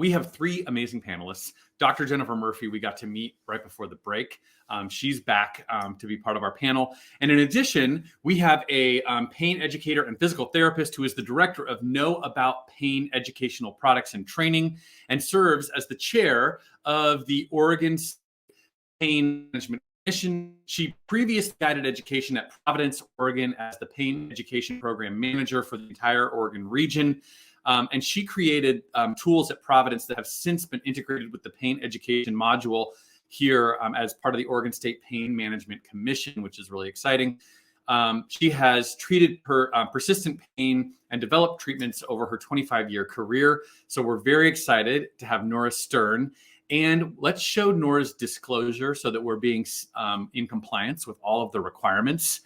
We have three amazing panelists. Dr. Jennifer Murphy, we got to meet right before the break. She's back to be part of our panel. And in addition, we have a pain educator and physical therapist who is the director of Know About Pain Educational Products and Training and serves as the chair of the Oregon Pain Management Commission. She previously guided education at Providence, Oregon as the pain education program manager for the entire Oregon region. And she created tools at Providence that have since been integrated with the pain education module here as part of the Oregon State Pain Management Commission, which is really exciting. She has treated her persistent pain and developed treatments over her 25-year career. So we're very excited to have Nora Stern. And let's show Nora's disclosure so that we're being in compliance with all of the requirements.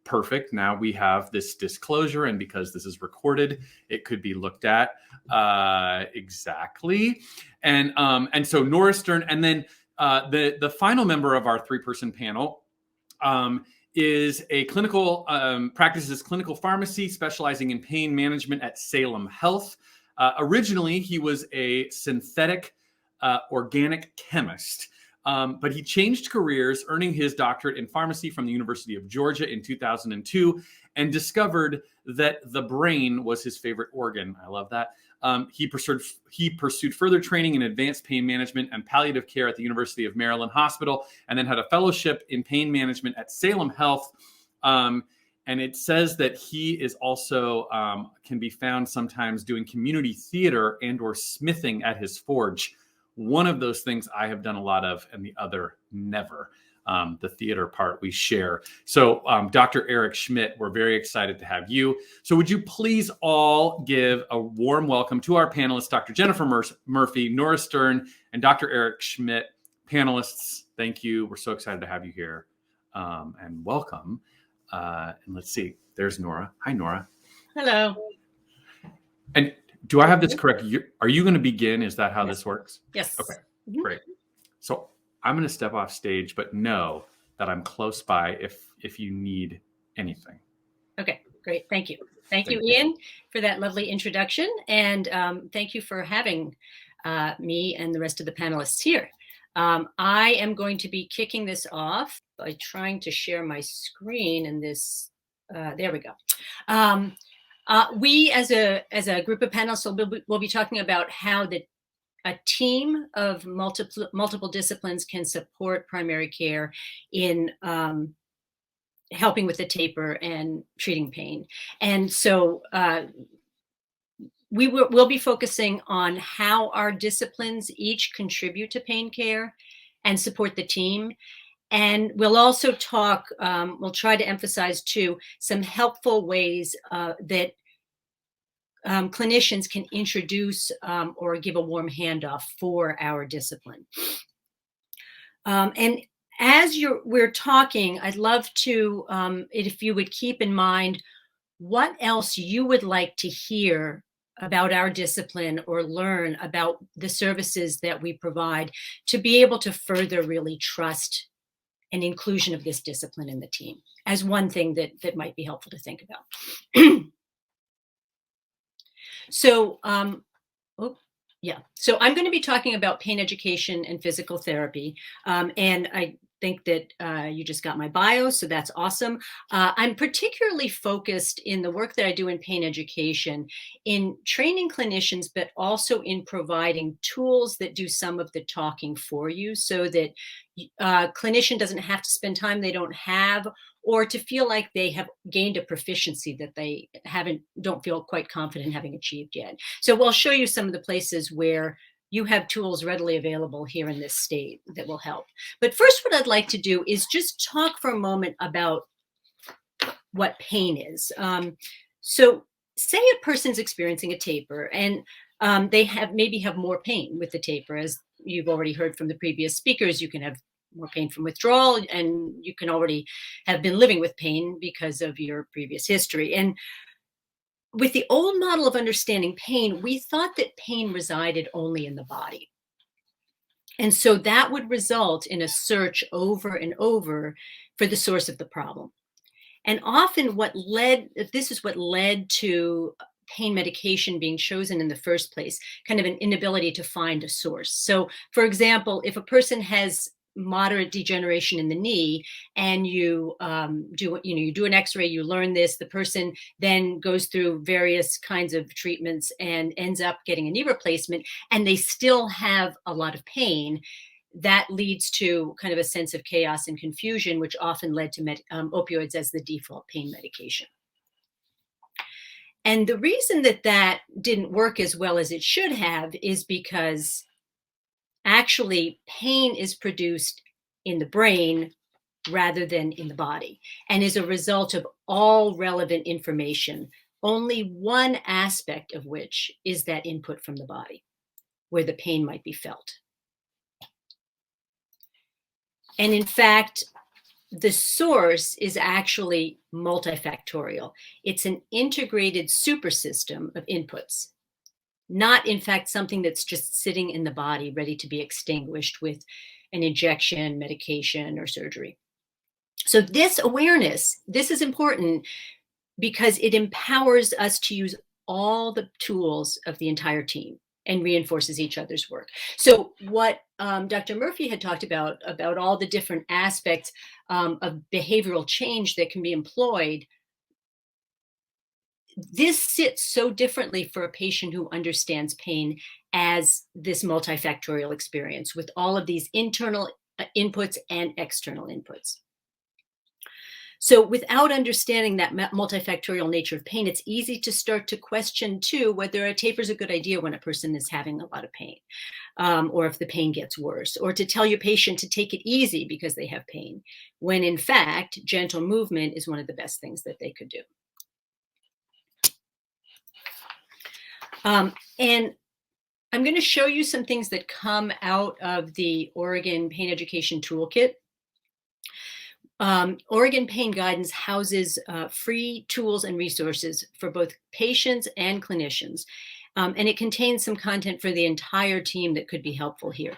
Perfect. Now we have this disclosure, and because this is recorded, it could be looked at exactly. And so Nora Stern, and then the final member of our three-person panel is a clinical practices clinical pharmacy, specializing in pain management at Salem Health. Originally, he was a synthetic organic chemist. But he changed careers, earning his doctorate in pharmacy from the University of Georgia in 2002, and discovered that the brain was his favorite organ. I love that. He pursued further training in advanced pain management and palliative care at the University of Maryland Hospital, and then had a fellowship in pain management at Salem Health. And it says that he is also can be found sometimes doing community theater and or smithing at his forge. One of those things I have done a lot of, and the other never. The theater part we share. So Dr. Eric Schmidt, we're very excited to have you. So would you please all give a warm welcome to our panelists, Dr. Jennifer Murphy, Nora Stern, and Dr. Eric Schmidt. Panelists, thank you. We're so excited to have you here. And welcome. And let's see, there's Nora. Hi, Nora. Hello. And do I have this correct? Are you going to begin? Is that how this works? Yes. Okay, great. So I'm going to step off stage, but know that I'm close by if you need anything. Okay, great. Thank you. Thank you, Ian, for that lovely introduction. And thank you for having me and the rest of the panelists here. I am going to be kicking this off by trying to share my screen in this. There we go. We, as a group of panelists, will be talking about how a team of multiple disciplines can support primary care in helping with the taper and treating pain. And so we'll be focusing on how our disciplines each contribute to pain care and support the team. And we'll also talk, we'll try to emphasize too, some helpful ways that clinicians can introduce or give a warm handoff for our discipline. And as we're talking, I'd love to, if you would keep in mind what else you would like to hear about our discipline or learn about the services that we provide to be able to further really trust an inclusion of this discipline in the team as one thing that might be helpful to think about. So, so I'm going to be talking about pain education and physical therapy. And I think that you just got my bio, so that's awesome. I'm particularly focused in the work that I do in pain education in training clinicians, but also in providing tools that do some of the talking for you so that clinician doesn't have to spend time they don't have, or to feel like they have gained a proficiency that they don't feel quite confident having achieved yet. So we'll show you some of the places where you have tools readily available here in this state that will help. But first, what I'd like to do is just talk for a moment about what pain is. So say a person's experiencing a taper and they maybe have more pain with the taper. As you've already heard from the previous speakers, you can have more pain from withdrawal, and you can already have been living with pain because of your previous history. And with the old model of understanding pain, we thought that pain resided only in the body. And so that would result in a search over and over for the source of the problem. And often this is what led to pain medication being chosen in the first place, kind of an inability to find a source. So, for example, if a person has moderate degeneration in the knee and you you do an x-ray, you learn this, the person then goes through various kinds of treatments and ends up getting a knee replacement, and they still have a lot of pain, that leads to kind of a sense of chaos and confusion, which often led to opioids as the default pain medication. And the reason that that didn't work as well as it should have is because actually pain is produced in the brain rather than in the body, and is a result of all relevant information, only one aspect of which is that input from the body, where the pain might be felt. And in fact, the source is actually multifactorial. It's an integrated super system of inputs, not in fact something that's just sitting in the body ready to be extinguished with an injection, medication, or surgery. So this awareness, this is important because it empowers us to use all the tools of the entire team and reinforces each other's work. So what Dr. Murphy had talked about all the different aspects of behavioral change that can be employed, this sits so differently for a patient who understands pain as this multifactorial experience with all of these internal inputs and external inputs. So without understanding that multifactorial nature of pain, it's easy to start to question too whether a taper is a good idea when a person is having a lot of pain, or if the pain gets worse, or to tell your patient to take it easy because they have pain, when in fact, gentle movement is one of the best things that they could do. And I'm going to show you some things that come out of the Oregon Pain Education Toolkit. Oregon Pain Guidance houses free tools and resources for both patients and clinicians. And it contains some content for the entire team that could be helpful here.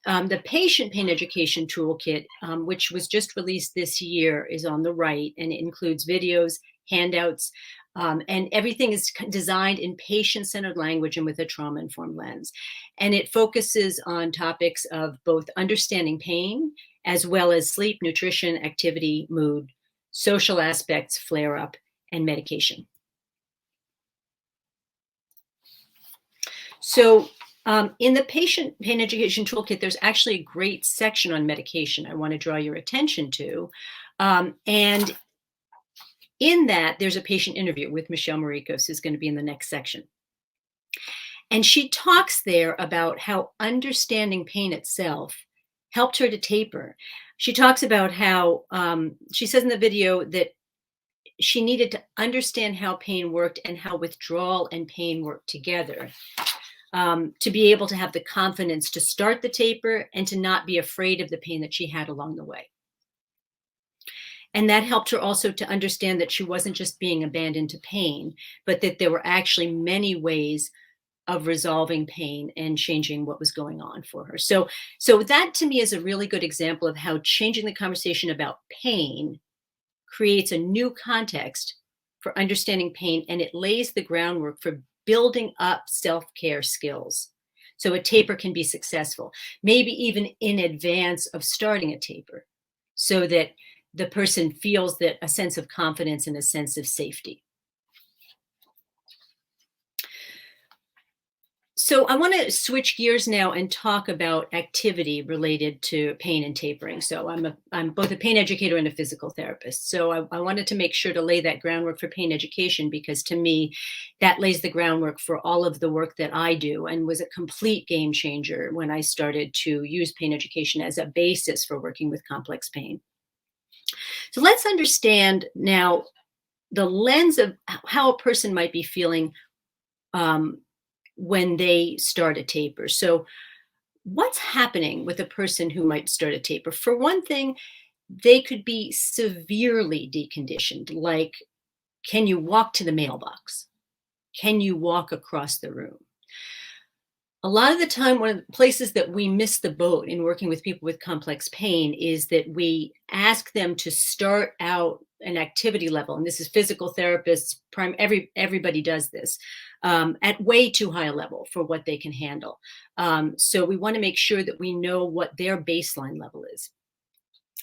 The Patient Pain Education Toolkit, which was just released this year, is on the right, and it includes videos, handouts, and everything is designed in patient-centered language and with a trauma-informed lens. And it focuses on topics of both understanding pain, as well as sleep, nutrition, activity, mood, social aspects, flare-up, and medication. So in the Patient Pain Education Toolkit, there's actually a great section on medication I want to draw your attention to. And in that, there's a patient interview with Michelle Maricos, who's going to be in the next section. And she talks there about how understanding pain itself helped her to taper. She talks about how, she says in the video that she needed to understand how pain worked and how withdrawal and pain worked together, to be able to have the confidence to start the taper and to not be afraid of the pain that she had along the way. And that helped her also to understand that she wasn't just being abandoned to pain, but that there were actually many ways of resolving pain and changing what was going on for her. So that to me is a really good example of how changing the conversation about pain creates a new context for understanding pain, and it lays the groundwork for building up self-care skills. So a taper can be successful, maybe even in advance of starting a taper, so that the person feels that a sense of confidence and a sense of safety. So I want to switch gears now and talk about activity related to pain and tapering. So I'm both a pain educator and a physical therapist. So I wanted to make sure to lay that groundwork for pain education, because to me, that lays the groundwork for all of the work that I do, and was a complete game changer when I started to use pain education as a basis for working with complex pain. So let's understand now the lens of how a person might be feeling when they start a taper. So what's happening with a person who might start a taper? For one thing, they could be severely deconditioned, like, can you walk to the mailbox? Can you walk across the room? A lot of the time, one of the places that we miss the boat in working with people with complex pain is that we ask them to start out an activity level, and this is physical therapists, everybody does this, at way too high a level for what they can handle. So we want to make sure that we know what their baseline level is.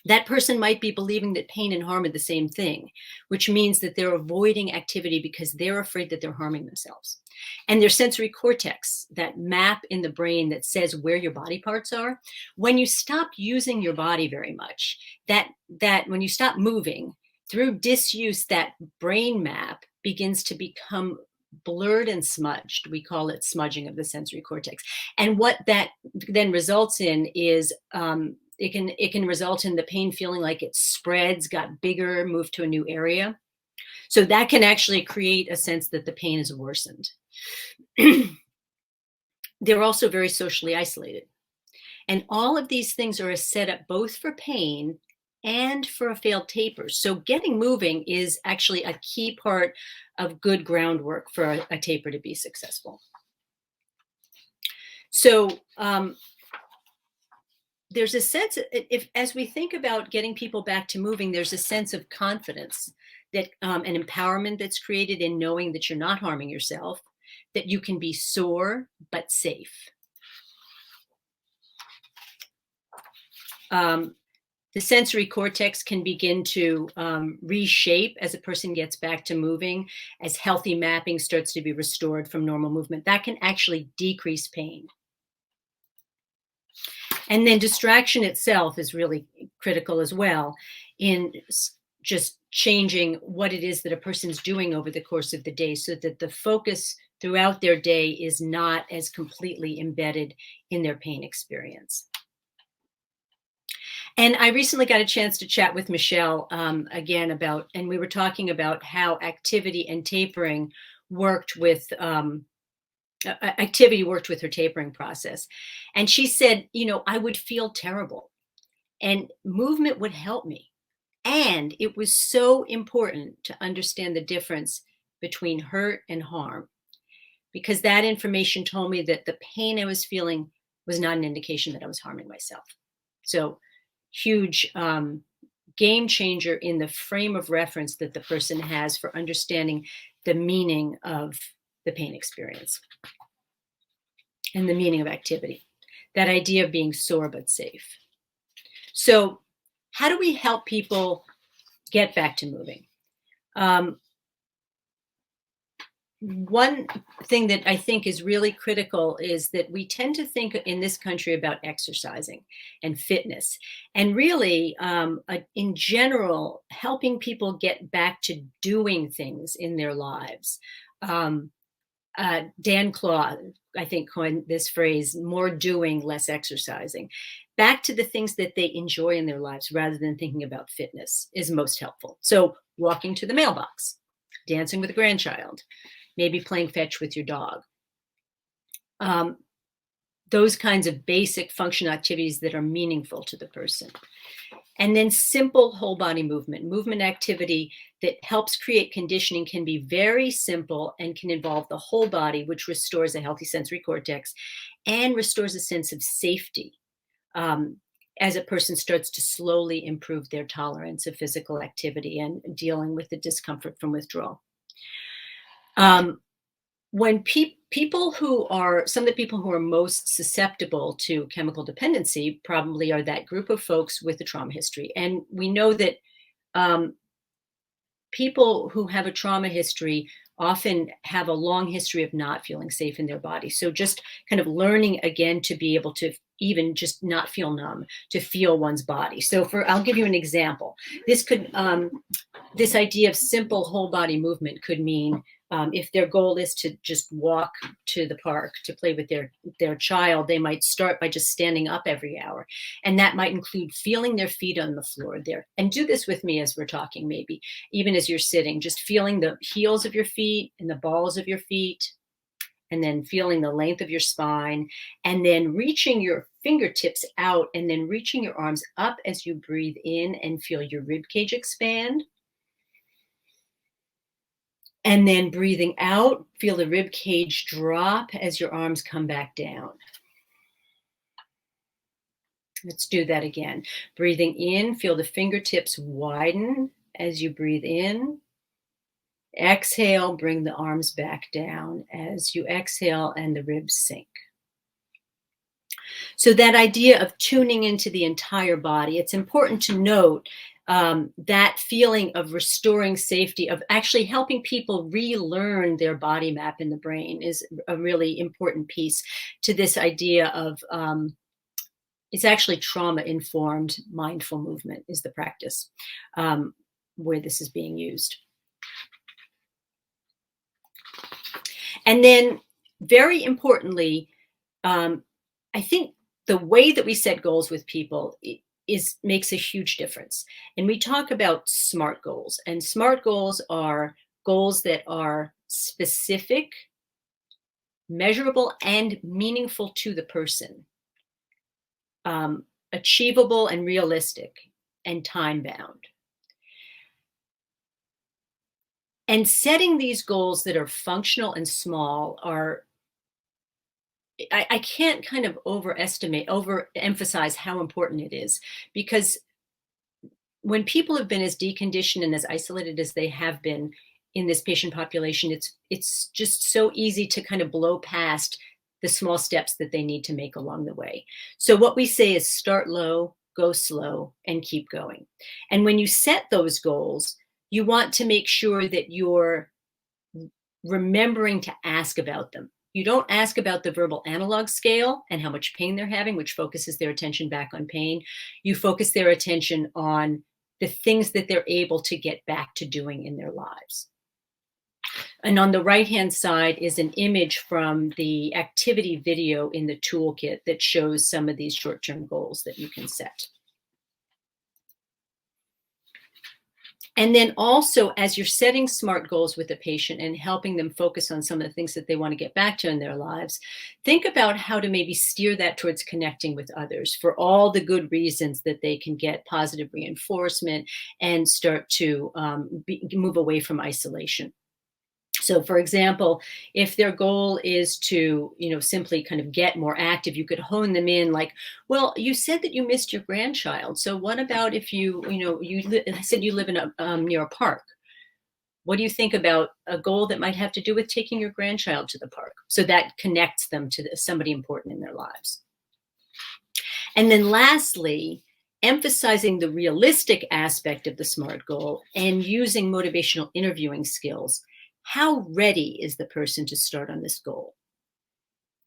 That person might be believing that pain and harm are the same thing, which means that they're avoiding activity because they're afraid that they're harming themselves. And their sensory cortex, that map in the brain that says where your body parts are, when you stop using your body very much, that when you stop moving, through disuse, that brain map begins to become blurred and smudged. We call it smudging of the sensory cortex. And what that then results in is it can result in the pain feeling like it spreads, got bigger, moved to a new area. So that can actually create a sense that the pain is worsened. They're also very socially isolated. And all of these things are a setup both for pain and for a failed taper. So getting moving is actually a key part of good groundwork for a taper to be successful. So there's a sense, as we think about getting people back to moving, there's a sense of confidence that an empowerment that's created in knowing that you're not harming yourself, that you can be sore but safe. The sensory cortex can begin to reshape as a person gets back to moving, as healthy mapping starts to be restored from normal movement. That can actually decrease pain. And then distraction itself is really critical as well in just changing what it is that a person's doing over the course of the day so that the focus throughout their day is not as completely embedded in their pain experience. And I recently got a chance to chat with Michelle again and we were talking about how activity and tapering worked with her tapering process. And she said, I would feel terrible and movement would help me. And it was so important to understand the difference between hurt and harm, because that information told me that the pain I was feeling was not an indication that I was harming myself. So huge game changer in the frame of reference that the person has for understanding the meaning of the pain experience and the meaning of activity, that idea of being sore but safe. So how do we help people get back to moving? One thing that I think is really critical is that we tend to think in this country about exercising and fitness, and really, in general, helping people get back to doing things in their lives. Dan Claw, I think, coined this phrase, more doing, less exercising. Back to the things that they enjoy in their lives rather than thinking about fitness is most helpful. So walking to the mailbox, dancing with a grandchild, maybe playing fetch with your dog. Those kinds of basic functional activities that are meaningful to the person. And then simple whole body movement activity that helps create conditioning can be very simple and can involve the whole body, which restores a healthy sensory cortex and restores a sense of safety as a person starts to slowly improve their tolerance of physical activity and dealing with the discomfort from withdrawal. When some of the people who are most susceptible to chemical dependency probably are that group of folks with a trauma history. And we know that people who have a trauma history often have a long history of not feeling safe in their body. So just kind of learning again to be able to even just not feel numb, to feel one's body. So I'll give you an example. This idea of simple whole body movement could mean if their goal is to just walk to the park to play with their child, they might start by just standing up every hour. And that might include feeling their feet on the floor there. And do this with me as we're talking, maybe, even as you're sitting, just feeling the heels of your feet and the balls of your feet, and then feeling the length of your spine, and then reaching your fingertips out and then reaching your arms up as you breathe in and feel your rib cage expand. And then breathing out, feel the rib cage drop as your arms come back down. Let's do that again. Breathing in, feel the fingertips widen as you breathe in. Exhale, bring the arms back down as you exhale and the ribs sink. So that idea of tuning into the entire body, it's important to note that feeling of restoring safety, of actually helping people relearn their body map in the brain is a really important piece to this idea of it's actually trauma-informed mindful movement is the practice where this is being used. And then very importantly, I think the way that we set goals with people makes a huge difference. And we talk about SMART goals, and SMART goals are goals that are specific, measurable, and meaningful to the person, achievable and realistic, and time-bound. And setting these goals that are functional and small are, I can't kind of overemphasize how important it is, because when people have been as deconditioned and as isolated as they have been in this patient population, it's just so easy to kind of blow past the small steps that they need to make along the way. So what we say is start low, go slow, and keep going. And when you set those goals, you want to make sure that you're remembering to ask about them. You don't ask about the verbal analog scale and how much pain they're having, which focuses their attention back on pain. You focus their attention on the things that they're able to get back to doing in their lives. And on the right-hand side is an image from the activity video in the toolkit that shows some of these short-term goals that you can set. And then also, as you're setting SMART goals with the patient and helping them focus on some of the things that they want to get back to in their lives, think about how to maybe steer that towards connecting with others for all the good reasons that they can get positive reinforcement and start to move away from isolation. So for example, if their goal is to, simply kind of get more active, you could hone them in like, well, you said that you missed your grandchild. So what about if you said you live in near a park? What do you think about a goal that might have to do with taking your grandchild to the park? So that connects them to somebody important in their lives. And then lastly, emphasizing the realistic aspect of the SMART goal and using motivational interviewing skills. How ready is the person to start on this goal?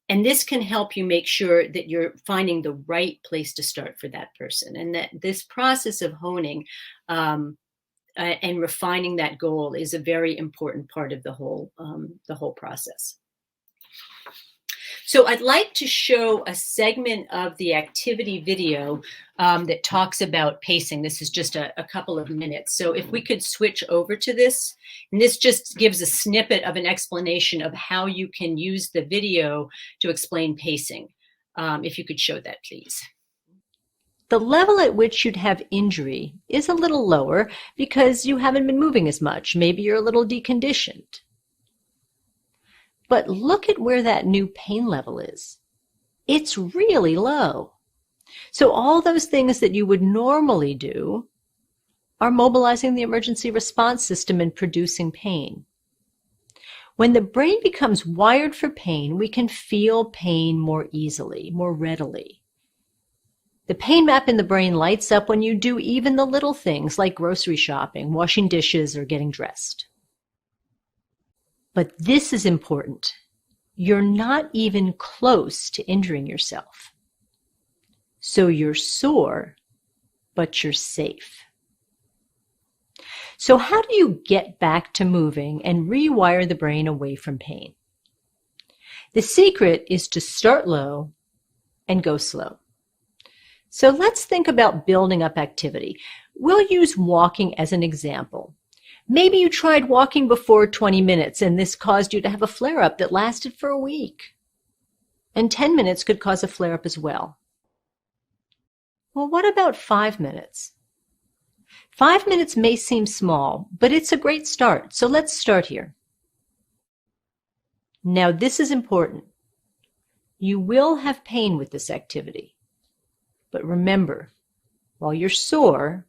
And this can help you make sure that you're finding the right place to start for that person. And that this process of honing and refining that goal is a very important part of the whole process. So I'd like to show a segment of the activity video that talks about pacing. This is just a couple of minutes. So if we could switch over to this, and this just gives a snippet of an explanation of how you can use the video to explain pacing. If you could show that, please. The level at which you'd have injury is a little lower because you haven't been moving as much. Maybe you're a little deconditioned. But look at where that new pain level is. It's really low. So all those things that you would normally do are mobilizing the emergency response system and producing pain. When the brain becomes wired for pain, we can feel pain more easily, more readily. The pain map in the brain lights up when you do even the little things like grocery shopping, washing dishes, or getting dressed. But this is important. You're not even close to injuring yourself. So you're sore, but you're safe. So how do you get back to moving and rewire the brain away from pain? The secret is to start low and go slow. So let's think about building up activity. We'll use walking as an example. Maybe you tried walking before 20 minutes and this caused you to have a flare-up that lasted for a week. And 10 minutes could cause a flare-up as well. Well, what about 5 minutes? 5 minutes may seem small, but it's a great start. So let's start here. Now, this is important. You will have pain with this activity. But remember, while you're sore,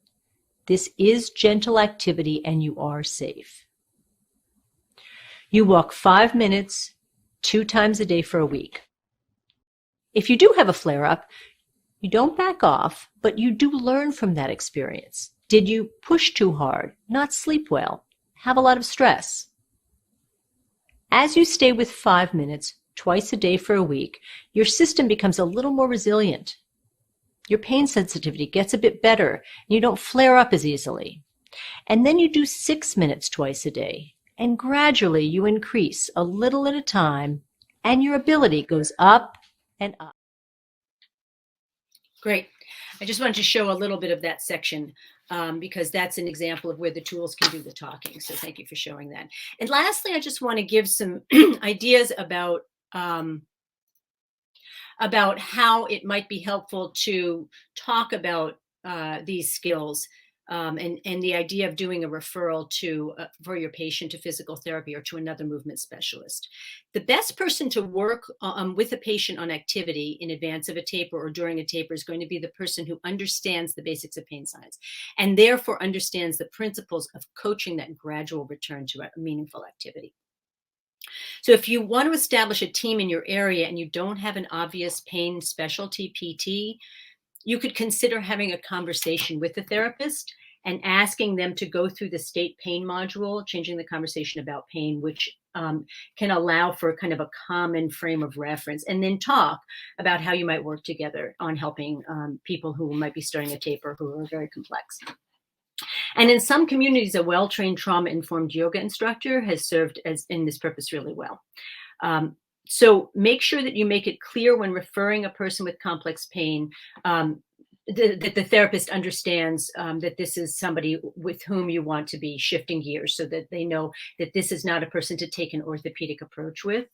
this is gentle activity and you are safe. You walk 5 minutes, 2 times a day for a week. If you do have a flare-up, you don't back off, but you do learn from that experience. Did you push too hard, not sleep well, have a lot of stress? As you stay with 5 minutes, twice a day for a week, your system becomes a little more resilient. Your pain sensitivity gets a bit better, and you don't flare up as easily. And then you do 6 minutes twice a day, and gradually you increase a little at a time, and your ability goes up and up. Great. I just wanted to show a little bit of that section because that's an example of where the tools can do the talking. So thank you for showing that. And lastly, I just want to give some ideas about how it might be helpful to talk about these skills and the idea of doing a referral for your patient to physical therapy or to another movement specialist. The best person to work with a patient on activity in advance of a taper or during a taper is going to be the person who understands the basics of pain science and therefore understands the principles of coaching that gradual return to a meaningful activity. So if you want to establish a team in your area and you don't have an obvious pain specialty PT, you could consider having a conversation with the therapist and asking them to go through the state pain module, changing the conversation about pain, which can allow for kind of a common frame of reference, and then talk about how you might work together on helping people who might be starting a taper who are very complex. And in some communities, a well-trained trauma-informed yoga instructor has served as in this purpose really well. So make sure that you make it clear when referring a person with complex pain that the therapist understands that this is somebody with whom you want to be shifting gears so that they know that this is not a person to take an orthopedic approach with.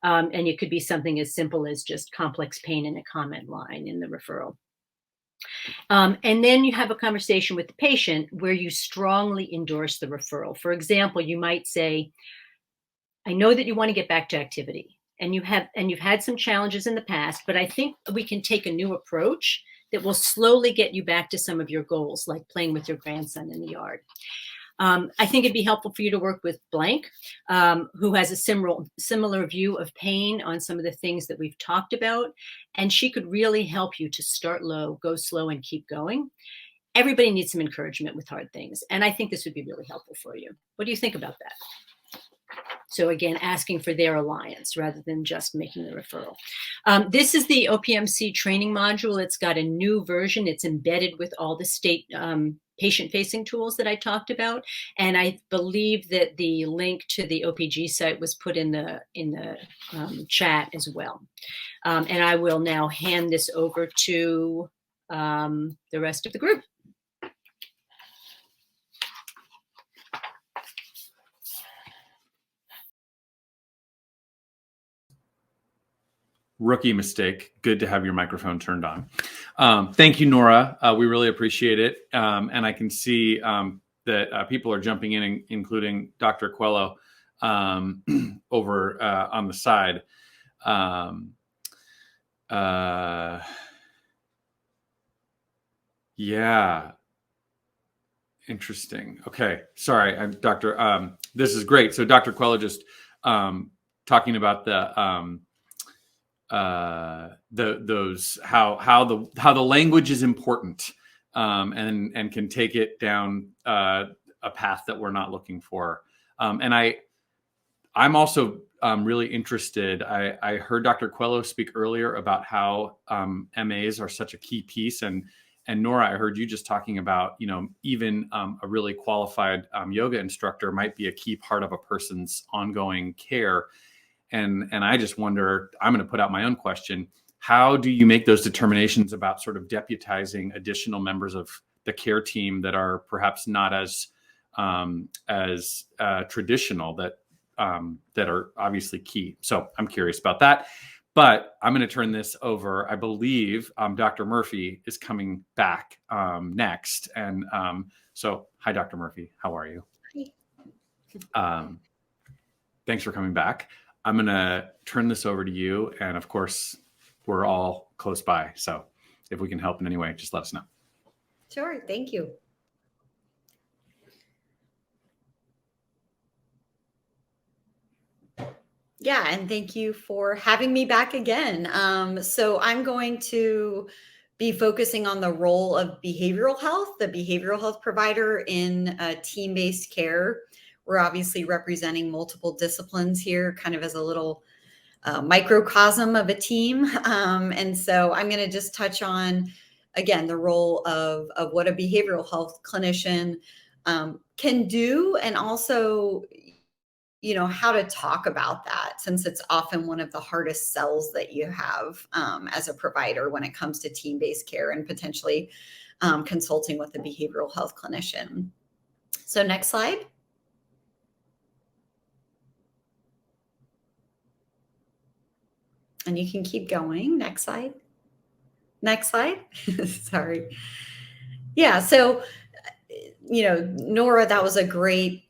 And it could be something as simple as just complex pain in a comment line in the referral. And then you have a conversation with the patient where you strongly endorse the referral. For example, you might say, I know that you want to get back to activity and you've had some challenges in the past, but I think we can take a new approach that will slowly get you back to some of your goals, like playing with your grandson in the yard. I think it'd be helpful for you to work with blank, who has a similar view of pain on some of the things that we've talked about. And she could really help you to start low, go slow, and keep going. Everybody needs some encouragement with hard things. And I think this would be really helpful for you. What do you think about that? So again, asking for their alliance rather than just making the referral. This is the OPMC training module. It's got a new version. It's embedded with all the state patient-facing tools that I talked about. And I believe that the link to the OPG site was put in the chat as well. And I will now hand this over to the rest of the group. Rookie mistake. Good to have your microphone turned on. Thank you, Nora. We really appreciate it. And I can see that people are jumping in, including Dr. Coelho over on the side. Yeah. Interesting. Okay. Sorry, I'm Dr. This is great. So Dr. Coelho just talking about those how the language is important and can take it down a path that we're not looking for. And I'm also really interested. I heard Dr. Coelho speak earlier about how MAs are such a key piece, and Nora, I heard you just talking about, even a really qualified yoga instructor might be a key part of a person's ongoing care. And I just wonder, I'm going to put out my own question. How do you make those determinations about sort of deputizing additional members of the care team that are perhaps not as traditional, that are obviously key? So I'm curious about that. But I'm going to turn this over. I believe Dr. Murphy is coming back next. And so, hi, Dr. Murphy. How are you? Thanks for coming back. I'm going to turn this over to you. And of course, we're all close by. So if we can help in any way, just let us know. Sure. Thank you. Yeah, and thank you for having me back again. So I'm going to be focusing on the role of behavioral health, the behavioral health provider in team-based care. We're obviously representing multiple disciplines here, kind of as a little microcosm of a team. And so I'm going to just touch on, again, the role of what a behavioral health clinician can do, and also, how to talk about that, since it's often one of the hardest sells that you have as a provider when it comes to team-based care and potentially consulting with a behavioral health clinician. So next slide. And you can keep going. Next slide. Next slide. Sorry. Yeah. So, Nora, that was a great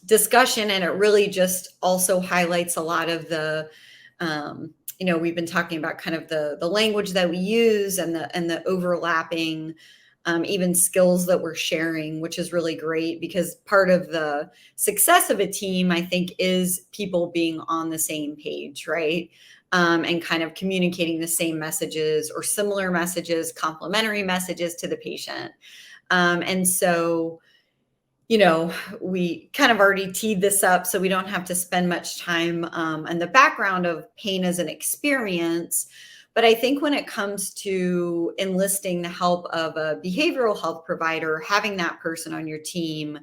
discussion, and it really just also highlights a lot of the, we've been talking about kind of the language that we use and the overlapping even skills that we're sharing, which is really great, because part of the success of a team, I think, is people being on the same page, right? And kind of communicating the same messages or similar messages, complementary messages to the patient. And so, we kind of already teed this up, so we don't have to spend much time on the background of pain as an experience. But I think when it comes to enlisting the help of a behavioral health provider, having that person on your team,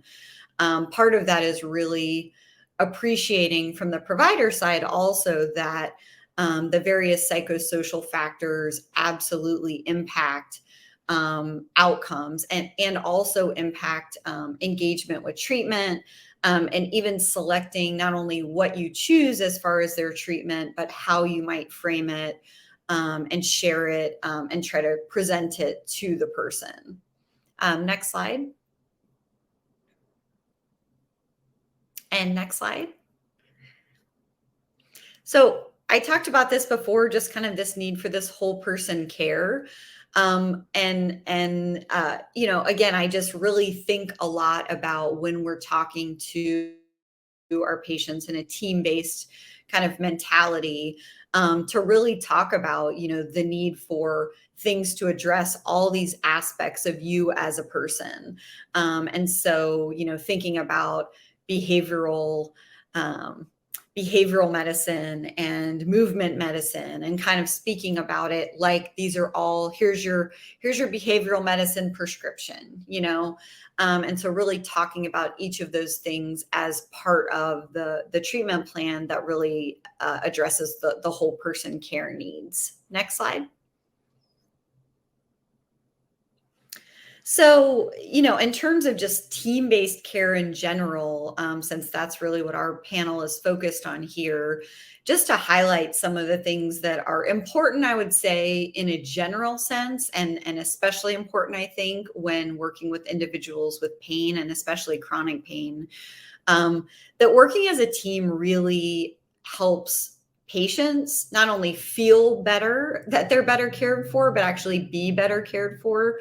part of that is really appreciating from the provider side also that the various psychosocial factors absolutely impact outcomes and also impact engagement with treatment, and even selecting not only what you choose as far as their treatment, but how you might frame it and share it and try to present it to the person. Next slide. And next slide. So I talked about this before, just kind of this need for this whole person care. Again, I just really think a lot about when we're talking to our patients in a team-based kind of mentality, to really talk about, the need for things to address all these aspects of you as a person. And so, thinking about behavioral medicine and movement medicine, and kind of speaking about it like these are all, here's your behavioral medicine prescription, and so really talking about each of those things as part of the treatment plan that really addresses the whole person care needs. Next slide. So, in terms of just team-based care in general, since that's really what our panel is focused on here, just to highlight some of the things that are important, I would say, in a general sense, and especially important, I think, when working with individuals with pain, and especially chronic pain, that working as a team really helps patients not only feel better, that they're better cared for, but actually be better cared for.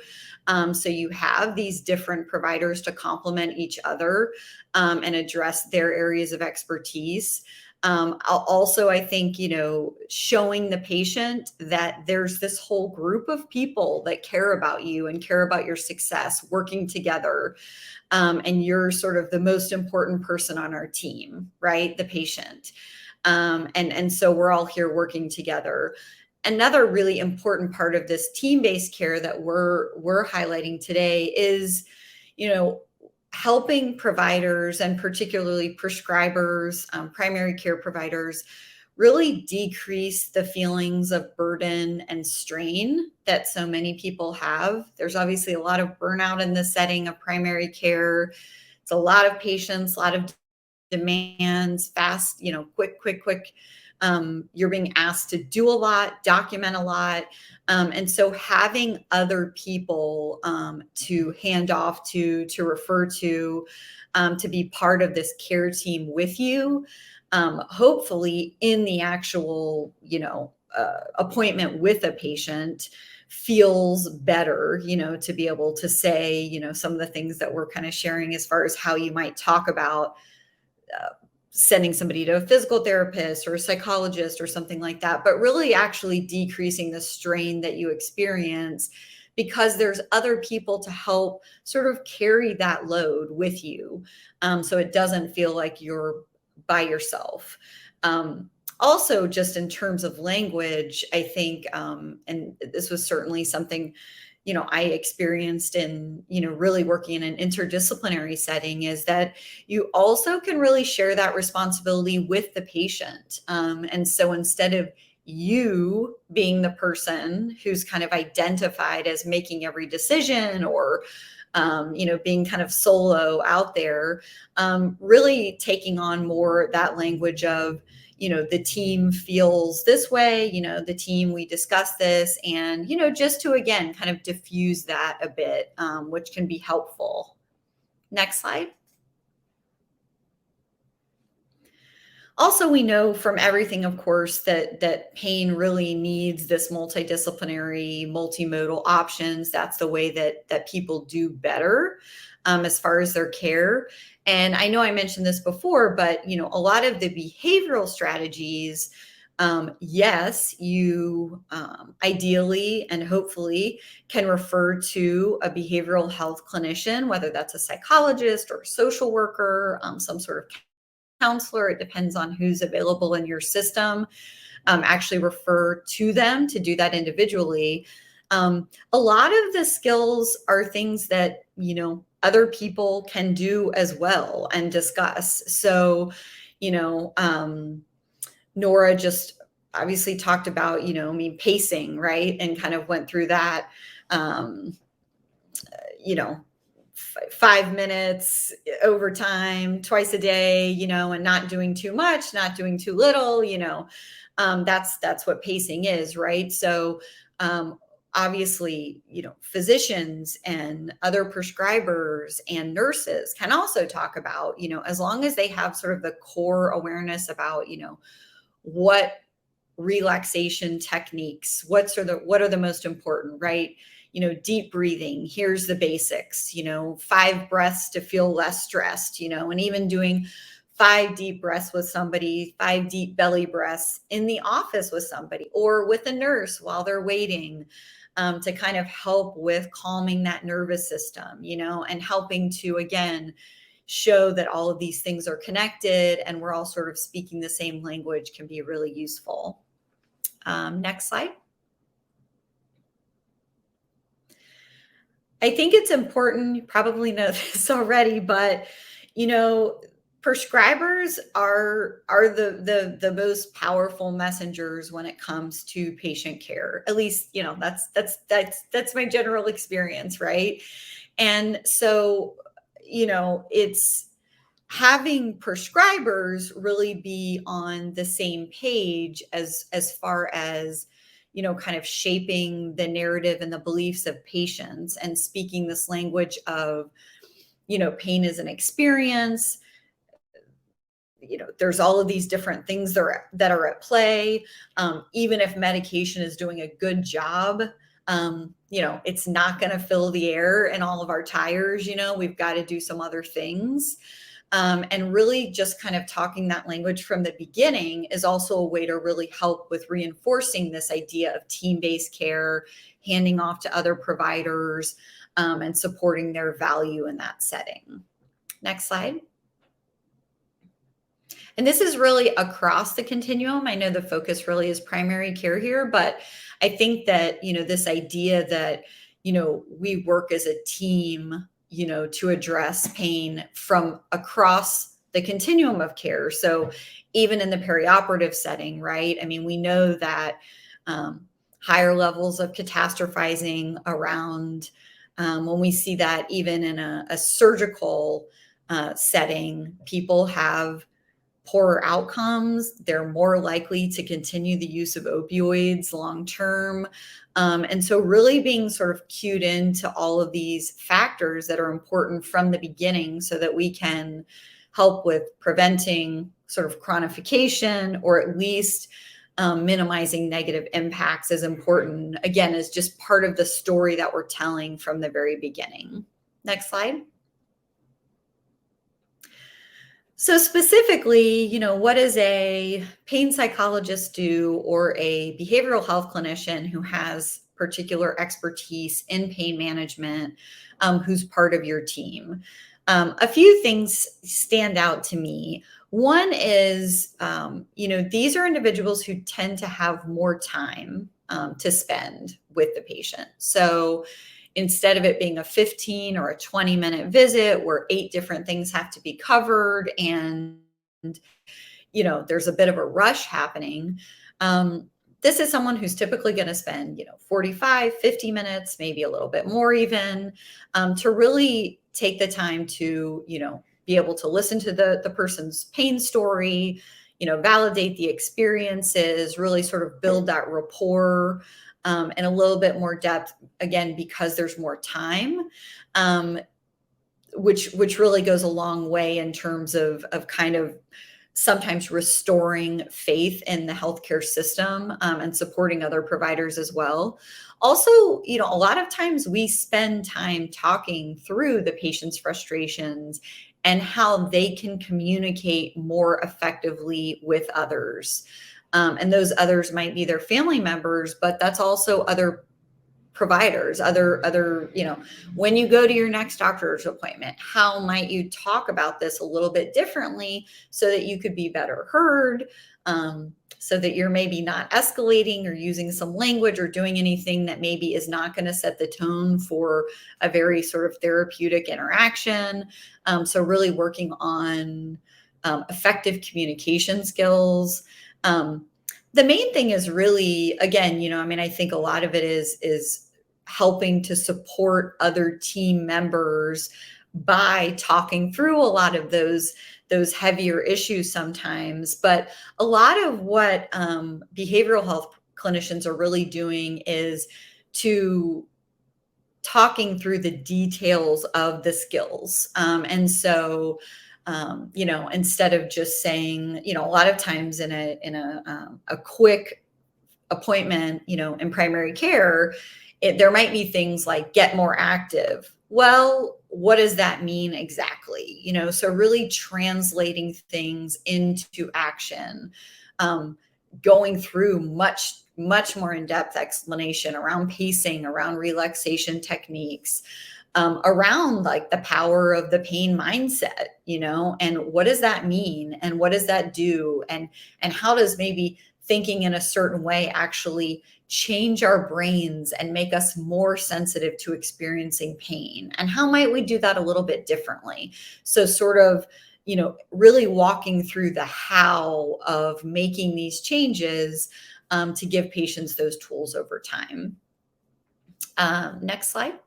So you have these different providers to complement each other and address their areas of expertise. Also, I think, showing the patient that there's this whole group of people that care about you and care about your success working together. And you're sort of the most important person on our team, right? The patient. And so we're all here working together. Another really important part of this team-based care that we're highlighting today is, helping providers, and particularly prescribers, primary care providers, really decrease the feelings of burden and strain that so many people have. There's obviously a lot of burnout in the setting of primary care. It's a lot of patients, a lot of demands, fast, quick. You're being asked to do a lot, document a lot. And so having other people to hand off to refer to be part of this care team with you, hopefully in the actual, appointment with a patient feels better, to be able to say, some of the things that we're kind of sharing as far as how you might talk about sending somebody to a physical therapist or a psychologist or something like that, but really actually decreasing the strain that you experience because there's other people to help sort of carry that load with you. So it doesn't feel like you're by yourself. Also, just in terms of language, I think, and this was certainly something, I experienced in, really working in an interdisciplinary setting, is that you also can really share that responsibility with the patient. And so instead of you being the person who's kind of identified as making every decision or, being kind of solo out there, really taking on more that language of, the team feels this way, the team, we discuss this, and, just to, again, kind of diffuse that a bit, which can be helpful. Next slide. Also, we know from everything, of course, that pain really needs this multidisciplinary, multimodal options. That's the way that people do better as far as their care. And I know I mentioned this before, but, a lot of the behavioral strategies, yes, you ideally and hopefully can refer to a behavioral health clinician, whether that's a psychologist or a social worker, some sort of counselor. It depends on who's available in your system. Actually refer to them to do that individually. A lot of the skills are things that, other people can do as well and discuss. So, Nora just obviously talked about, pacing, right? And kind of went through that, 5 minutes over time, twice a day, and not doing too much, not doing too little, that's what pacing is, right? So, obviously, physicians and other prescribers and nurses can also talk about, as long as they have sort of the core awareness about, what relaxation techniques, what are the most important, right? Deep breathing, here's the basics, 5 breaths to feel less stressed, and even doing 5 deep breaths with somebody, 5 deep belly breaths in the office with somebody or with a nurse while they're waiting, to kind of help with calming that nervous system, and helping to, again, show that all of these things are connected and we're all sort of speaking the same language can be really useful. Next slide. I think it's important, you probably know this already, but, prescribers are the most powerful messengers when it comes to patient care. At least, that's my general experience, right? And so, it's having prescribers really be on the same page as far as, kind of shaping the narrative and the beliefs of patients and speaking this language of, pain is an experience. There's all of these different things that are at play. Even if medication is doing a good job, it's not going to fill the air in all of our tires. We've got to do some other things. And really just kind of talking that language from the beginning is also a way to really help with reinforcing this idea of team-based care, handing off to other providers, and supporting their value in that setting. Next slide. And this is really across the continuum. I know the focus really is primary care here, but I think that, this idea that, we work as a team, to address pain from across the continuum of care. So even in the perioperative setting, right? I mean, we know that higher levels of catastrophizing around, when we see that even in a surgical setting, people have poorer outcomes. They're more likely to continue the use of opioids long term. And so really being sort of cued into all of these factors that are important from the beginning so that we can help with preventing sort of chronification, or at least minimizing negative impacts is important, again, is just part of the story that we're telling from the very beginning. Next slide. So specifically, what does a pain psychologist do, or a behavioral health clinician who has particular expertise in pain management, who's part of your team? A few things stand out to me. One is, these are individuals who tend to have more time to spend with the patient. So instead of it being a 15 or a 20-minute visit where 8 different things have to be covered and, there's a bit of a rush happening, this is someone who's typically going to spend, 45, 50 minutes, maybe a little bit more even, to really take the time to, be able to listen to the person's pain story, validate the experiences, really sort of build that rapport, and a little bit more depth, again, because there's more time, which really goes a long way in terms of kind of sometimes restoring faith in the healthcare system, and supporting other providers as well. Also, a lot of times we spend time talking through the patient's frustrations and how they can communicate more effectively with others. And those others might be their family members, but that's also other providers, other, when you go to your next doctor's appointment, how might you talk about this a little bit differently so that you could be better heard, so that you're maybe not escalating or using some language or doing anything that maybe is not going to set the tone for a very sort of therapeutic interaction. So really working on effective communication skills. The main thing is really, again, I think a lot of it is helping to support other team members by talking through a lot of those heavier issues sometimes. But a lot of what behavioral health clinicians are really doing is to talking through the details of the skills. And so, instead of just saying, a lot of times in a quick appointment, in primary care, there might be things like get more active. Well, what does that mean exactly? So really translating things into action, going through much more in-depth explanation around pacing, around relaxation techniques, around like the power of the pain mindset, and what does that mean? And what does that do? And how does maybe thinking in a certain way actually change our brains and make us more sensitive to experiencing pain? And how might we do that a little bit differently? So sort of, really walking through the how of making these changes, to give patients those tools over time. Next slide.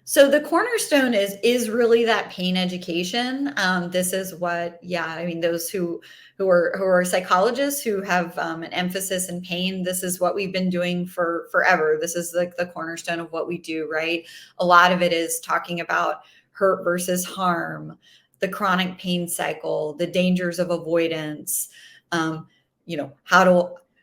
So the cornerstone is really that pain education. This is what, those who are psychologists who have an emphasis in pain, this is what we've been doing for forever. This is like the cornerstone of what we do, right? A lot of it is talking about hurt versus harm, the chronic pain cycle, the dangers of avoidance,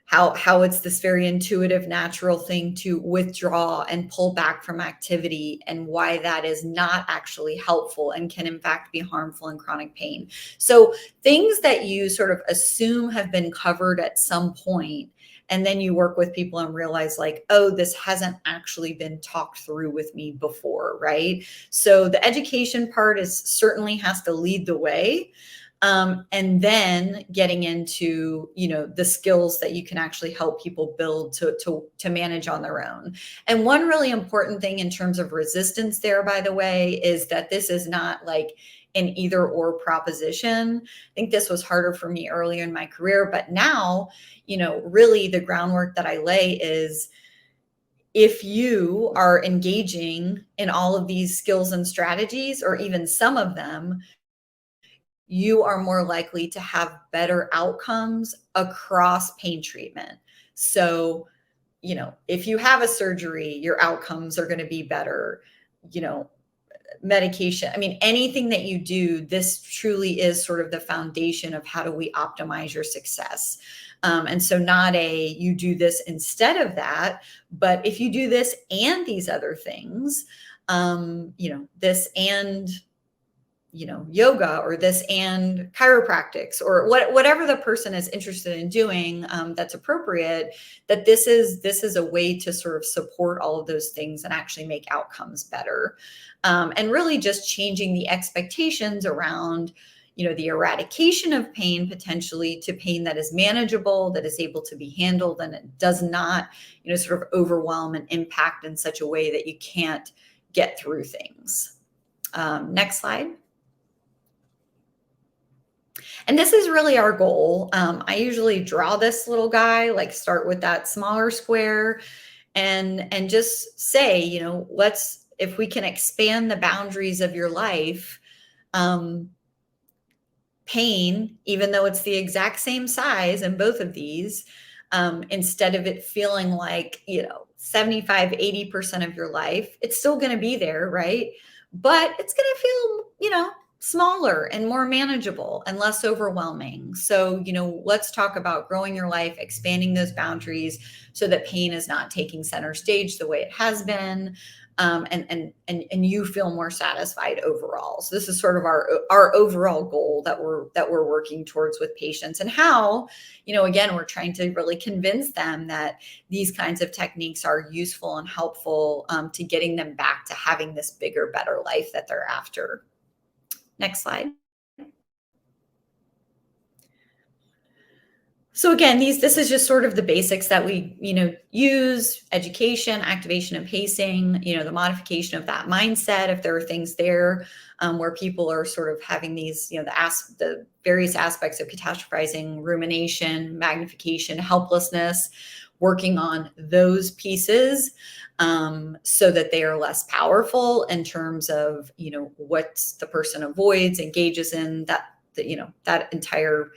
how it's this very intuitive, natural thing to withdraw and pull back from activity, and why that is not actually helpful and can in fact be harmful in chronic pain. So things that you sort of assume have been covered at some point, and then you work with people and realize like, oh, this hasn't actually been talked through with me before, right? So the education part certainly has to lead the way. And then getting into, the skills that you can actually help people build to manage on their own. And one really important thing in terms of resistance there, by the way, is that this is not like an either or proposition. I think this was harder for me earlier in my career, but now, really the groundwork that I lay is, if you are engaging in all of these skills and strategies, or even some of them, you are more likely to have better outcomes across pain treatment. So, if you have a surgery, your outcomes are going to be better. medication. I mean, anything that you do, this truly is sort of the foundation of how do we optimize your success. And so not you do this instead of that, but if you do this and these other things, this and yoga, or this and chiropractics, or whatever the person is interested in doing, that's appropriate, that this is a way to sort of support all of those things and actually make outcomes better. And really just changing the expectations around, the eradication of pain, potentially, to pain that is manageable, that is able to be handled, and it does not, sort of overwhelm and impact in such a way that you can't get through things. Next slide. And this is really our goal. I usually draw this little guy, like start with that smaller square, and just say, if we can expand the boundaries of your life, pain, even though it's the exact same size in both of these, instead of it feeling like, 75, 80% of your life, it's still going to be there, right? But it's going to feel, smaller and more manageable and less overwhelming. So, let's talk about growing your life, expanding those boundaries so that pain is not taking center stage the way it has been. And you feel more satisfied overall. So this is sort of our overall goal that we're working towards with patients, and how, again, we're trying to really convince them that these kinds of techniques are useful and helpful to getting them back to having this bigger, better life that they're after. Next slide. So again, this is just sort of the basics that we, use: education, activation, and pacing, the modification of that mindset. If there are things there where people are sort of having these, the various aspects of catastrophizing, rumination, magnification, helplessness, working on those pieces so that they are less powerful in terms of, what the person avoids, engages in, that entire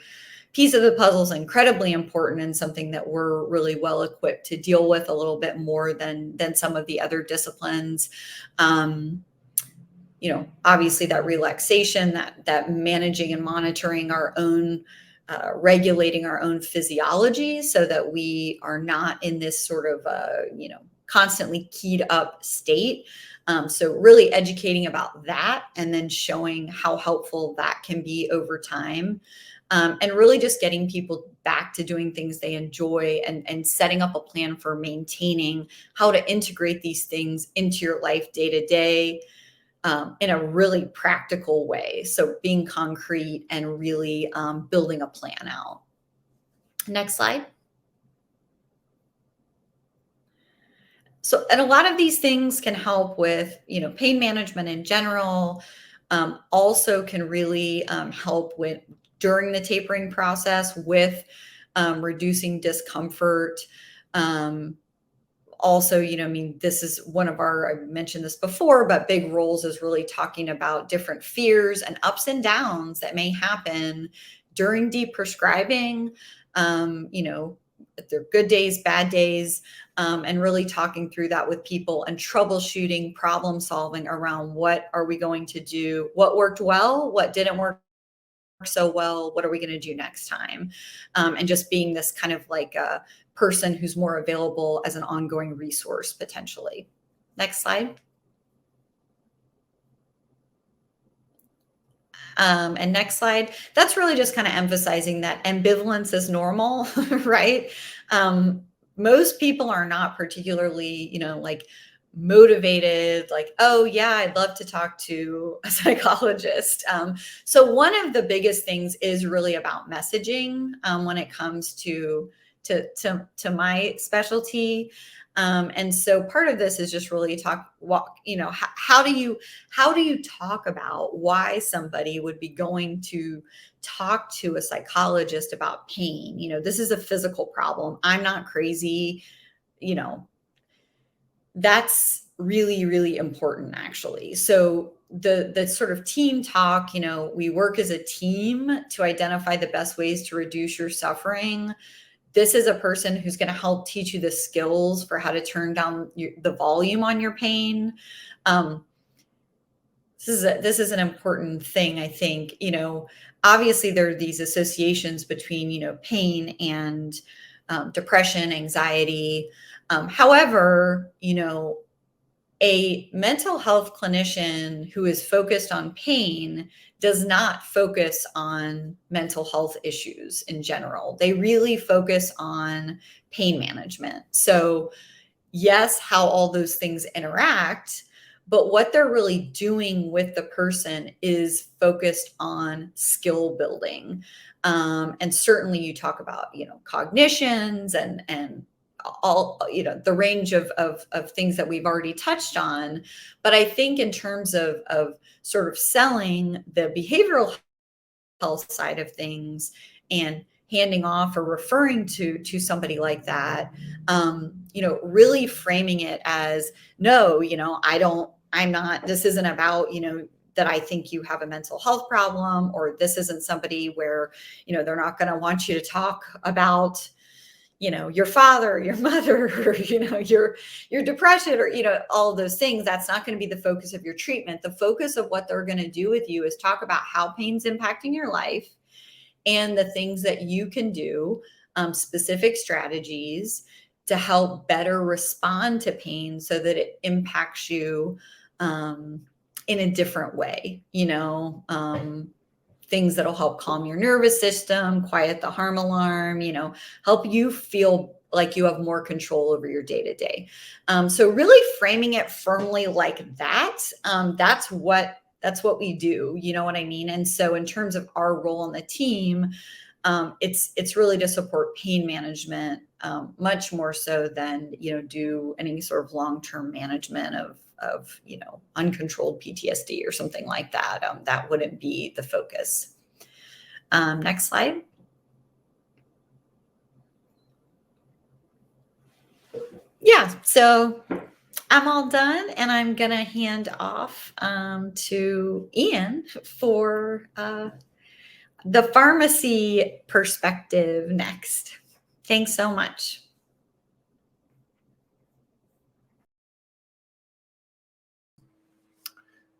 piece of the puzzle is incredibly important, and something that we're really well equipped to deal with a little bit more than some of the other disciplines. Obviously that relaxation, that managing and monitoring our own, regulating our own physiology so that we are not in this sort of, constantly keyed up state. So really educating about that, and then showing how helpful that can be over time. And really just getting people back to doing things they enjoy, and setting up a plan for maintaining how to integrate these things into your life day to day in a really practical way. So being concrete and really building a plan out. Next slide. So, and a lot of these things can help with, pain management in general, also can really help with during the tapering process with reducing discomfort. Also, this is one of I mentioned this before, but big roles is really talking about different fears and ups and downs that may happen during deep prescribing. They're good days, bad days, and really talking through that with people, and troubleshooting, problem solving around what are we going to do, what worked well, what didn't work so well, what are we going to do next time, and just being this kind of like a person who's more available as an ongoing resource potentially. Next slide. And next slide. That's really just kind of emphasizing that ambivalence is normal, right? Most people are not particularly, like motivated, like, oh yeah, I'd love to talk to a psychologist. So one of the biggest things is really about messaging when it comes to my specialty. And so part of this is just really how do you talk about why somebody would be going to talk to a psychologist about pain? This is a physical problem. I'm not crazy. That's really, really important, actually. So the sort of team talk, we work as a team to identify the best ways to reduce your suffering. This is a person who's going to help teach you the skills for how to turn down the volume on your pain. this is an important thing, I think. Obviously there are these associations between, pain and depression, anxiety. However, a mental health clinician who is focused on pain does not focus on mental health issues in general. They really focus on pain management. So yes, how all those things interact, but what they're really doing with the person is focused on skill building. And certainly you talk about, cognitions and all, the range of things that we've already touched on. But I think in terms of sort of selling the behavioral health side of things and handing off or referring to somebody like that, really framing it as, no, I'm not, this isn't about, that I think you have a mental health problem, or this isn't somebody where, they're not going to want you to talk about, your father, your mother, or, your depression, or, all of those things. That's not going to be the focus of your treatment. The focus of what they're going to do with you is talk about how pain's impacting your life and the things that you can do, specific strategies to help better respond to pain so that it impacts you in a different way, things that'll help calm your nervous system, quiet the harm alarm, help you feel like you have more control over your day-to-day. So really framing it firmly like that, that's what we do, you know what I mean? And so in terms of our role on the team, it's really to support pain management, much more so than, do any sort of long-term management of uncontrolled PTSD or something like that. That wouldn't be the focus. Next slide. Yeah, so I'm all done, and I'm going to hand off to Ian for the pharmacy perspective next. Thanks so much.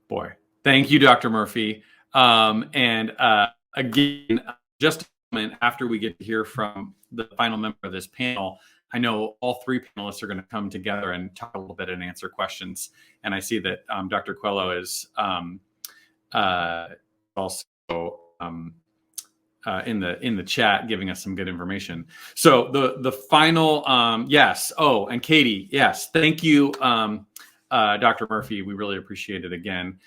Boy, thank you, Dr. Murphy. And again, just a moment after we get to hear from the final member of this panel, I know all three panelists are going to come together and talk a little bit and answer questions. And I see that Dr. Coelho is also in the chat giving us some good information. So the final, yes. Oh, and Katie, yes. Thank you, Dr. Murphy. We really appreciate it again.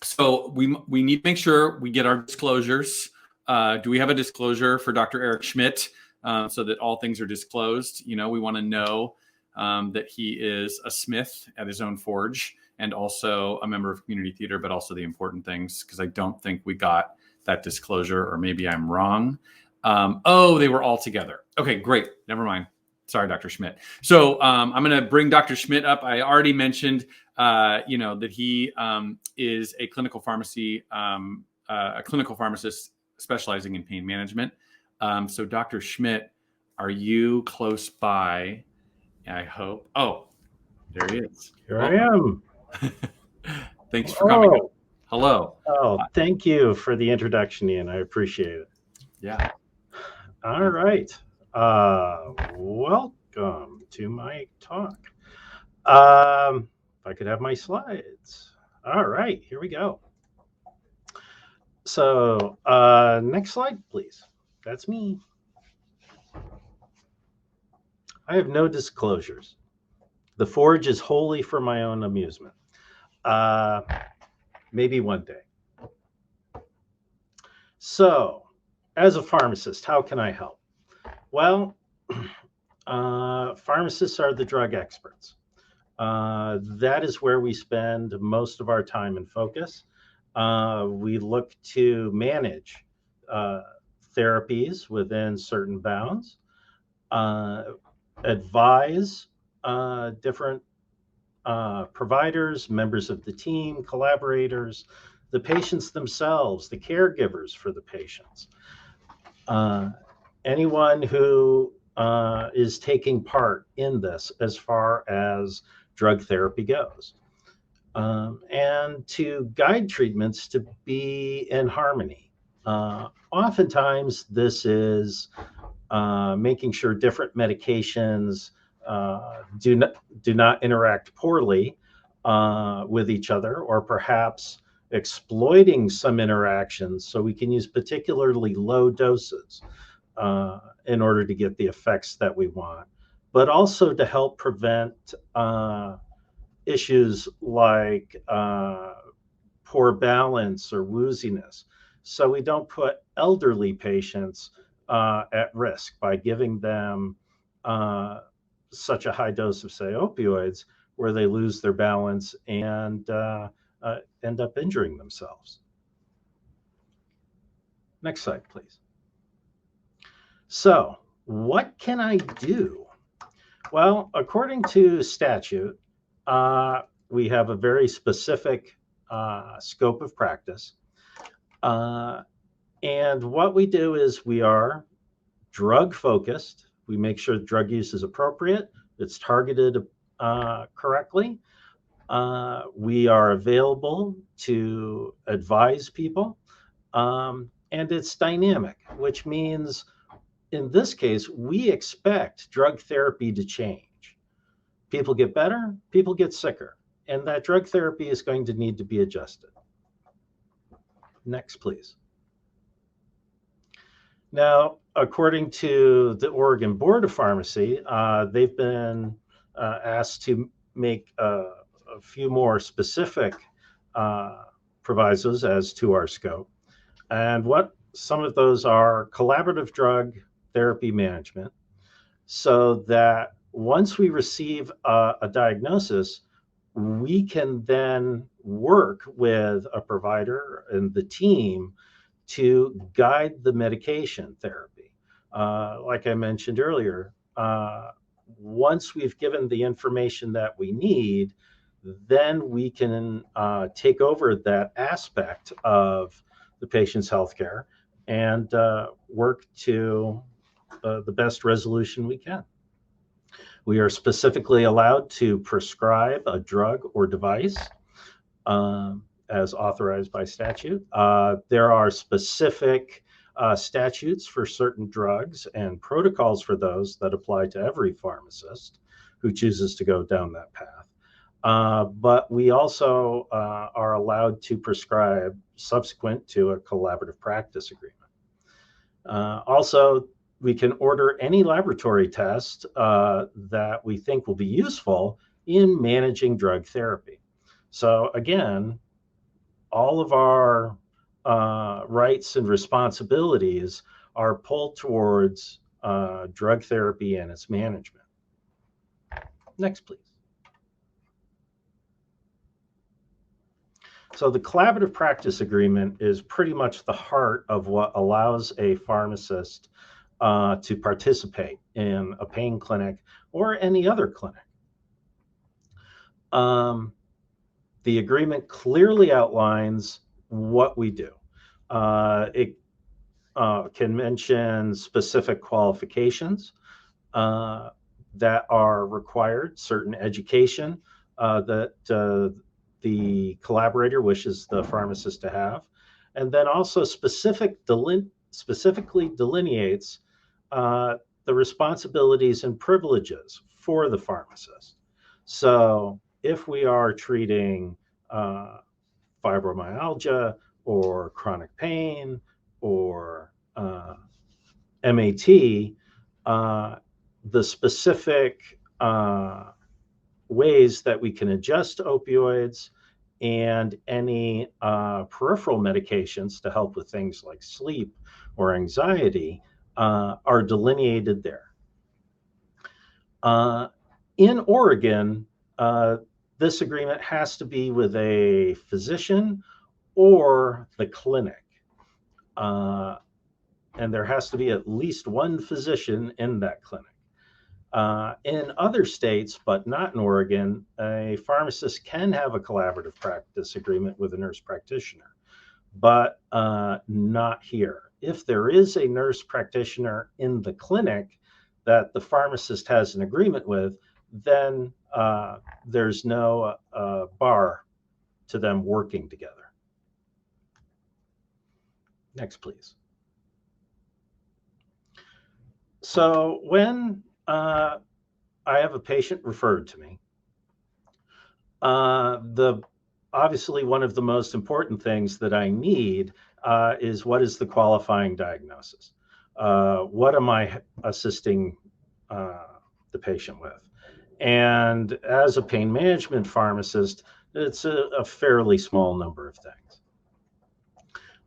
So we need to make sure we get our disclosures. Do we have a disclosure for Dr. Eric Schmidt so that all things are disclosed? We want to know that he is a smith at his own forge and also a member of community theater, but also the important things, because I don't think we got that disclosure, or maybe I'm wrong. Oh, they were all together. Okay, great. Never mind. Sorry, Dr. Schmidt. So I'm going to bring Dr. Schmidt up. I already mentioned, that he is a clinical pharmacist specializing in pain management. So Dr. Schmidt, are you close by? I hope. Oh, there he is. Here I am. Thanks for coming. Hello. Oh, thank you for the introduction, Ian. I appreciate it. Yeah. All right. Welcome to my talk. If I could have my slides. All right, here we go. So next slide, please. That's me. I have no disclosures. The forge is wholly for my own amusement. Maybe one day. So, as a pharmacist, how can I help? Well, pharmacists are the drug experts. That is where we spend most of our time and focus. We look to manage therapies within certain bounds, advise different providers, members of the team, collaborators, the patients themselves, the caregivers for the patients, anyone who is taking part in this as far as drug therapy goes. and to guide treatments to be in harmony. Oftentimes, this is making sure different medications do not interact poorly with each other, or perhaps exploiting some interactions so we can use particularly low doses in order to get the effects that we want, but also to help prevent issues like poor balance or wooziness. So we don't put elderly patients at risk by giving them such a high dose of, say, opioids, where they lose their balance and end up injuring themselves. Next slide, please. So what can I do? Well, according to statute, we have a very specific scope of practice. And what we do is we are drug focused. We make sure drug use is appropriate, it's targeted correctly. We are available to advise people, and it's dynamic, which means in this case, we expect drug therapy to change. People get better, people get sicker, and that drug therapy is going to need to be adjusted. Next, please. Now, according to the Oregon Board of Pharmacy, they've been asked to make a few more specific provisos as to our scope. And what some of those are: collaborative drug therapy management, so that once we receive a diagnosis, we can then work with a provider and the team to guide the medication therapy. Like I mentioned earlier, once we've given the information that we need, then we can take over that aspect of the patient's healthcare and work to the best resolution we can. We are specifically allowed to prescribe a drug or device as authorized by statute. There are specific statutes for certain drugs and protocols for those that apply to every pharmacist who chooses to go down that path. But we also are allowed to prescribe subsequent to a collaborative practice agreement. Also, we can order any laboratory test that we think will be useful in managing drug therapy. So again, all of our rights and responsibilities are pulled towards drug therapy and its management. Next, please. So the collaborative practice agreement is pretty much the heart of what allows a pharmacist to participate in a pain clinic or any other clinic. The agreement clearly outlines what we do. It can mention specific qualifications that are required, certain education that the collaborator wishes the pharmacist to have, and then also specifically delineates the responsibilities and privileges for the pharmacist. So if we are treating fibromyalgia or chronic pain or MAT, the specific ways that we can adjust opioids and any peripheral medications to help with things like sleep or anxiety are delineated there. In Oregon, this agreement has to be with a physician or the clinic. And there has to be at least one physician in that clinic. In other states, but not in Oregon, a pharmacist can have a collaborative practice agreement with a nurse practitioner, but not here. If there is a nurse practitioner in the clinic that the pharmacist has an agreement with, then there's no bar to them working together. Next, please. So when I have a patient referred to me, obviously one of the most important things that I need is, what is the qualifying diagnosis? What am I assisting the patient with? And as a pain management pharmacist, it's a fairly small number of things.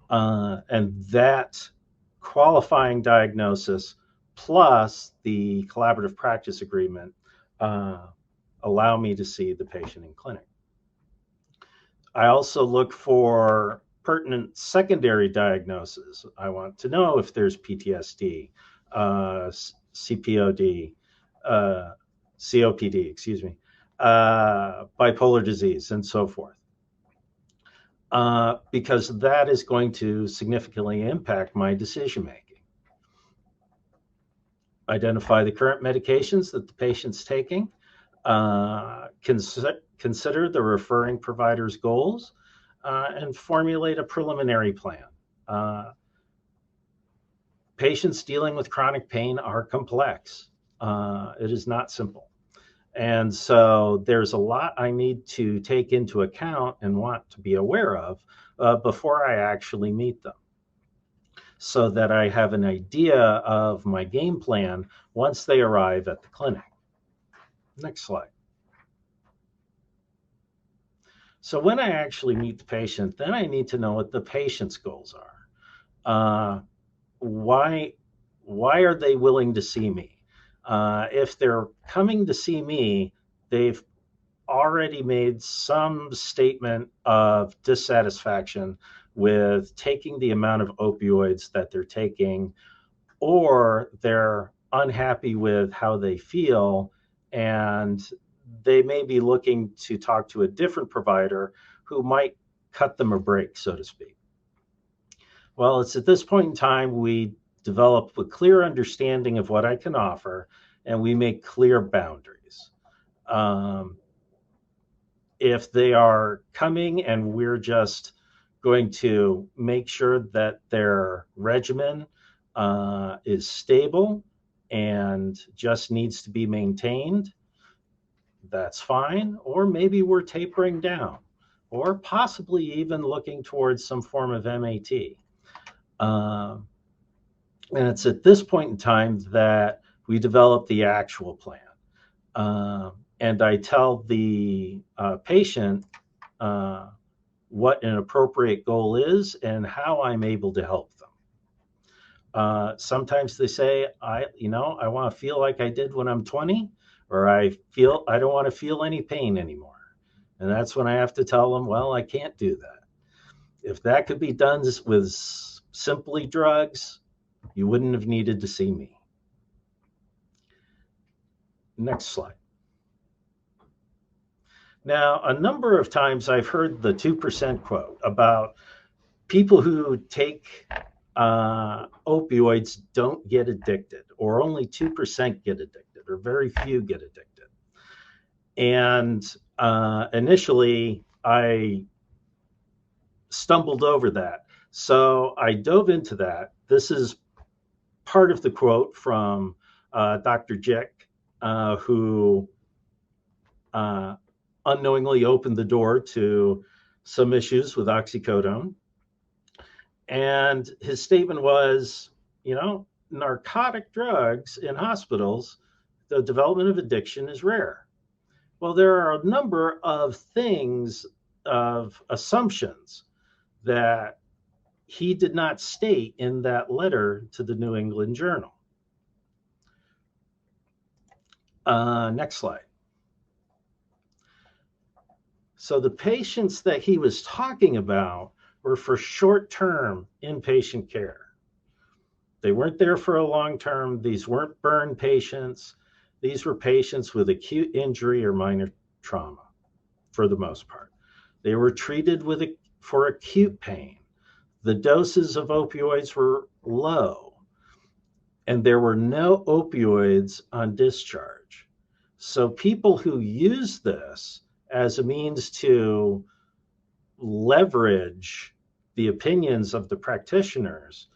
And that qualifying diagnosis plus the collaborative practice agreement allow me to see the patient in clinic. I also look for pertinent secondary diagnoses. I want to know if there's PTSD, CPOD, COPD, excuse me, bipolar disease, and so forth. Because that is going to significantly impact my decision-making. Identify the current medications that the patient's taking, consider the referring provider's goals, and formulate a preliminary plan. Patients dealing with chronic pain are complex. It is not simple. And so there's a lot I need to take into account and want to be aware of before I actually meet them, so that I have an idea of my game plan once they arrive at the clinic. Next slide. So when I actually meet the patient, then I need to know what the patient's goals are. Why are they willing to see me? If they're coming to see me, they've already made some statement of dissatisfaction with taking the amount of opioids that they're taking, or they're unhappy with how they feel, and they may be looking to talk to a different provider who might cut them a break, so to speak. Well, it's at this point in time we develop a clear understanding of what I can offer, and we make clear boundaries. If they are coming and we're just going to make sure that their regimen is stable and just needs to be maintained, that's fine. Or maybe we're tapering down, or possibly even looking towards some form of MAT. And it's at this point in time that we develop the actual plan. And I tell the patient what an appropriate goal is and how I'm able to help them. Sometimes they say, I want to feel like I did when I'm 20, or I don't want to feel any pain anymore. And that's when I have to tell them, well, I can't do that. If that could be done with simply drugs, you wouldn't have needed to see me. Next slide. Now, a number of times I've heard the 2% quote about people who take opioids don't get addicted, or only 2% get addicted, or very few get addicted. And initially, I stumbled over that. So I dove into that. This is part of the quote from Dr. Jick, who unknowingly opened the door to some issues with oxycodone. And his statement was, narcotic drugs in hospitals, the development of addiction is rare. Well, there are a number of things, of assumptions that he did not state in that letter to the New England Journal. Next slide. So the patients that he was talking about were for short-term inpatient care. They weren't there for a long-term. These weren't burn patients. These were patients with acute injury or minor trauma, for the most part. They were treated for acute pain. The doses of opioids were low, and there were no opioids on discharge. So people who use this as a means to leverage the opinions of the practitioners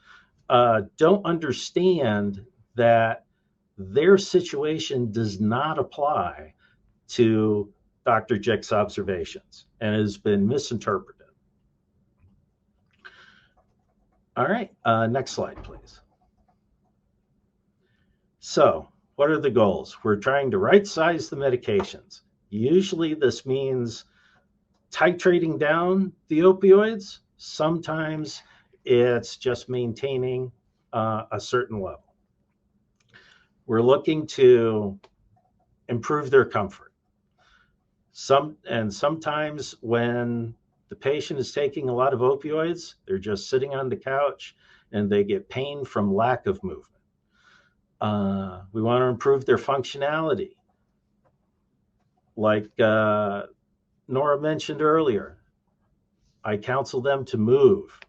don't understand that their situation does not apply to Dr. Jick's observations and has been misinterpreted. All right, next slide, please. So, what are the goals? We're trying to right-size the medications. Usually this means titrating down the opioids. Sometimes it's just maintaining a certain level. We're looking to improve their comfort. Sometimes when the patient is taking a lot of opioids, they're just sitting on the couch and they get pain from lack of movement. We want to improve their functionality. Like Nora mentioned earlier, I counsel them to move.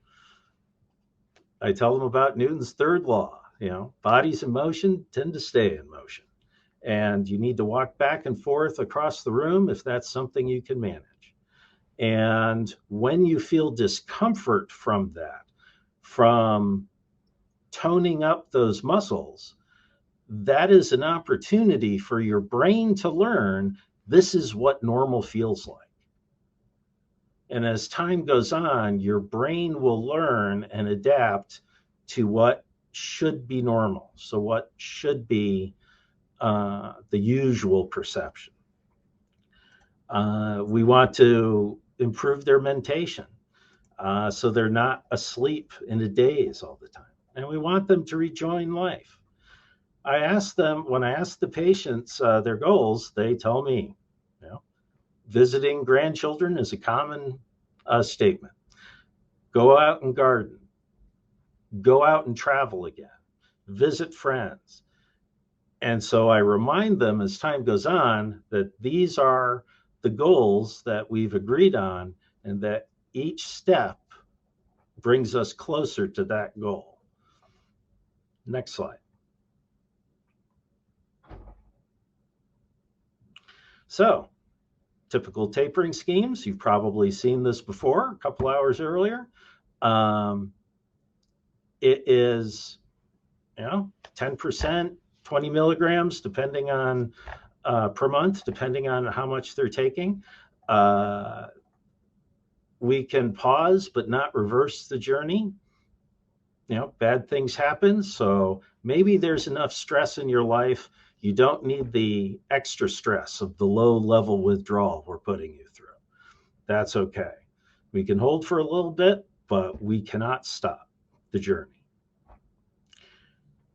I tell them about Newton's third law. Bodies in motion tend to stay in motion. And you need to walk back and forth across the room if that's something you can manage. And when you feel discomfort from that, from toning up those muscles, that is an opportunity for your brain to learn this is what normal feels like. And as time goes on, your brain will learn and adapt to what should be normal. So what should be the usual perception. We want to improve their mentation so they're not asleep in a daze all the time. And we want them to rejoin life. When I ask the patients their goals, they tell me, visiting grandchildren is a common statement. Go out and garden. Go out and travel again. Visit friends. And so I remind them as time goes on that these are the goals that we've agreed on and that each step brings us closer to that goal. Next slide. So, typical tapering schemes. You've probably seen this before a couple hours earlier. It is, 10%, 20 milligrams, depending on per month, depending on how much they're taking. We can pause, but not reverse the journey. Bad things happen. So maybe there's enough stress in your life. You don't need the extra stress of the low level withdrawal we're putting you through. That's okay. We can hold for a little bit, but we cannot stop the journey.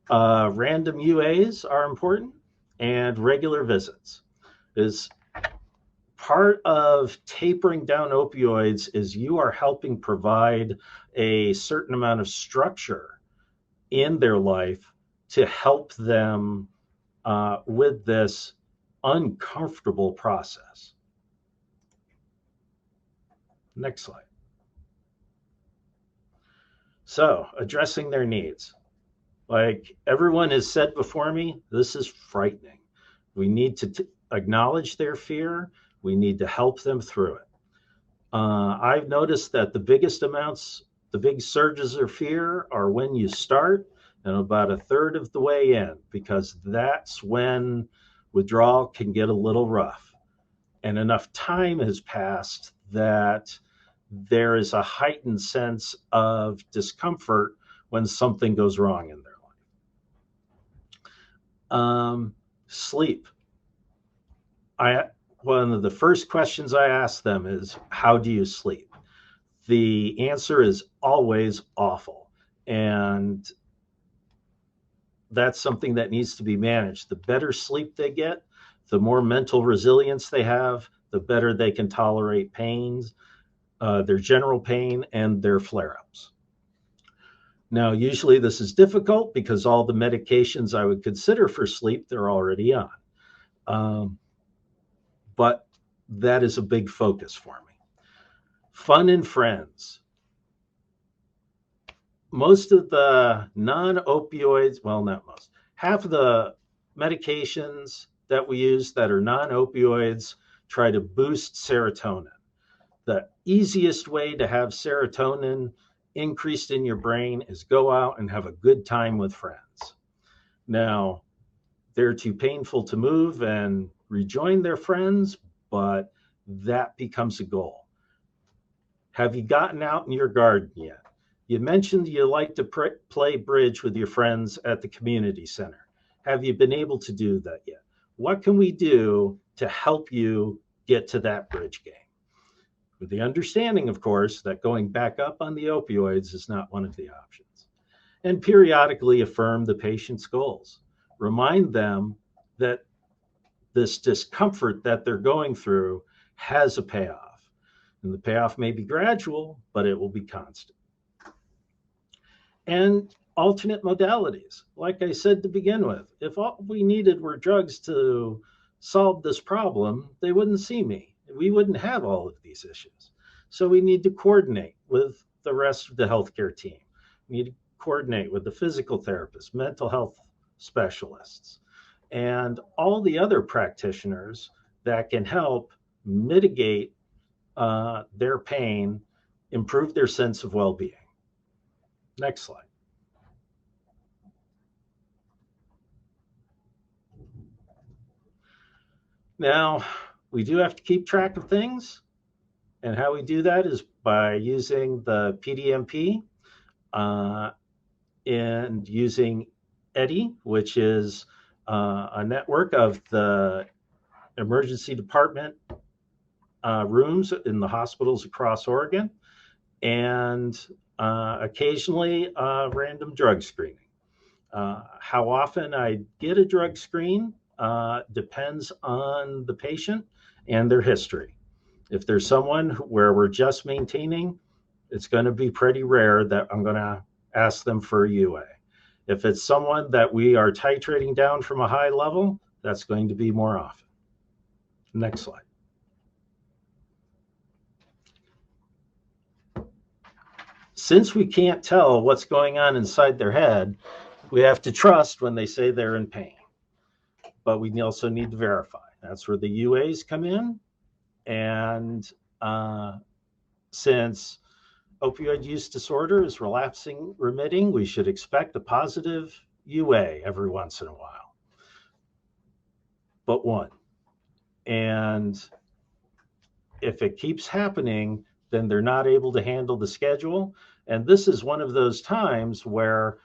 Random UAs are important, and regular visits is part of tapering down opioids. Is you are helping provide a certain amount of structure in their life to help them with this uncomfortable process. Next slide. So, addressing their needs. Like everyone has said before me, this is frightening. We need to acknowledge their fear. We need to help them through it. I've noticed that the big surges of fear are when you start and about a third of the way in, because that's when withdrawal can get a little rough. And enough time has passed that there is a heightened sense of discomfort when something goes wrong in their life. Sleep. One of the first questions I ask them is, how do you sleep? The answer is always awful. And that's something that needs to be managed. The better sleep they get, the more mental resilience they have, the better they can tolerate pains, their general pain, and their flare-ups. Now, usually this is difficult because all the medications I would consider for sleep, they're already on. But that is a big focus for me. Fun and friends. Most of the non-opioids, well, not most, half of the medications that we use that are non-opioids try to boost serotonin. That easiest way to have serotonin increased in your brain is go out and have a good time with friends. Now, they're too painful to move and rejoin their friends, but that becomes a goal. Have you gotten out in your garden yet? You mentioned you like to play bridge with your friends at the community center. Have you been able to do that yet? What can we do to help you get to that bridge game? With the understanding, of course, that going back up on the opioids is not one of the options. And periodically affirm the patient's goals. Remind them that this discomfort that they're going through has a payoff. And the payoff may be gradual, but it will be constant. And alternate modalities. Like I said to begin with, if all we needed were drugs to solve this problem, they wouldn't see me. We wouldn't have all of these issues. So we need to coordinate with the rest of the healthcare team. We need to coordinate with the physical therapists, mental health specialists, and all the other practitioners that can help mitigate their pain, improve their sense of well-being. Next slide. Now, we do have to keep track of things, and how we do that is by using the PDMP and using EDDI, which is a network of the emergency department rooms in the hospitals across Oregon, and occasionally random drug screening. How often I get a drug screen depends on the patient and their history. If there's someone where we're just maintaining, it's going to be pretty rare that I'm going to ask them for a UA. If it's someone that we are titrating down from a high level, that's going to be more often. Next slide. Since we can't tell what's going on inside their head, we have to trust when they say they're in pain. But we also need to verify. That's where the UAs come in. And since opioid use disorder is relapsing remitting, we should expect a positive UA every once in a while. But one. And if it keeps happening, then they're not able to handle the schedule. And this is one of those times where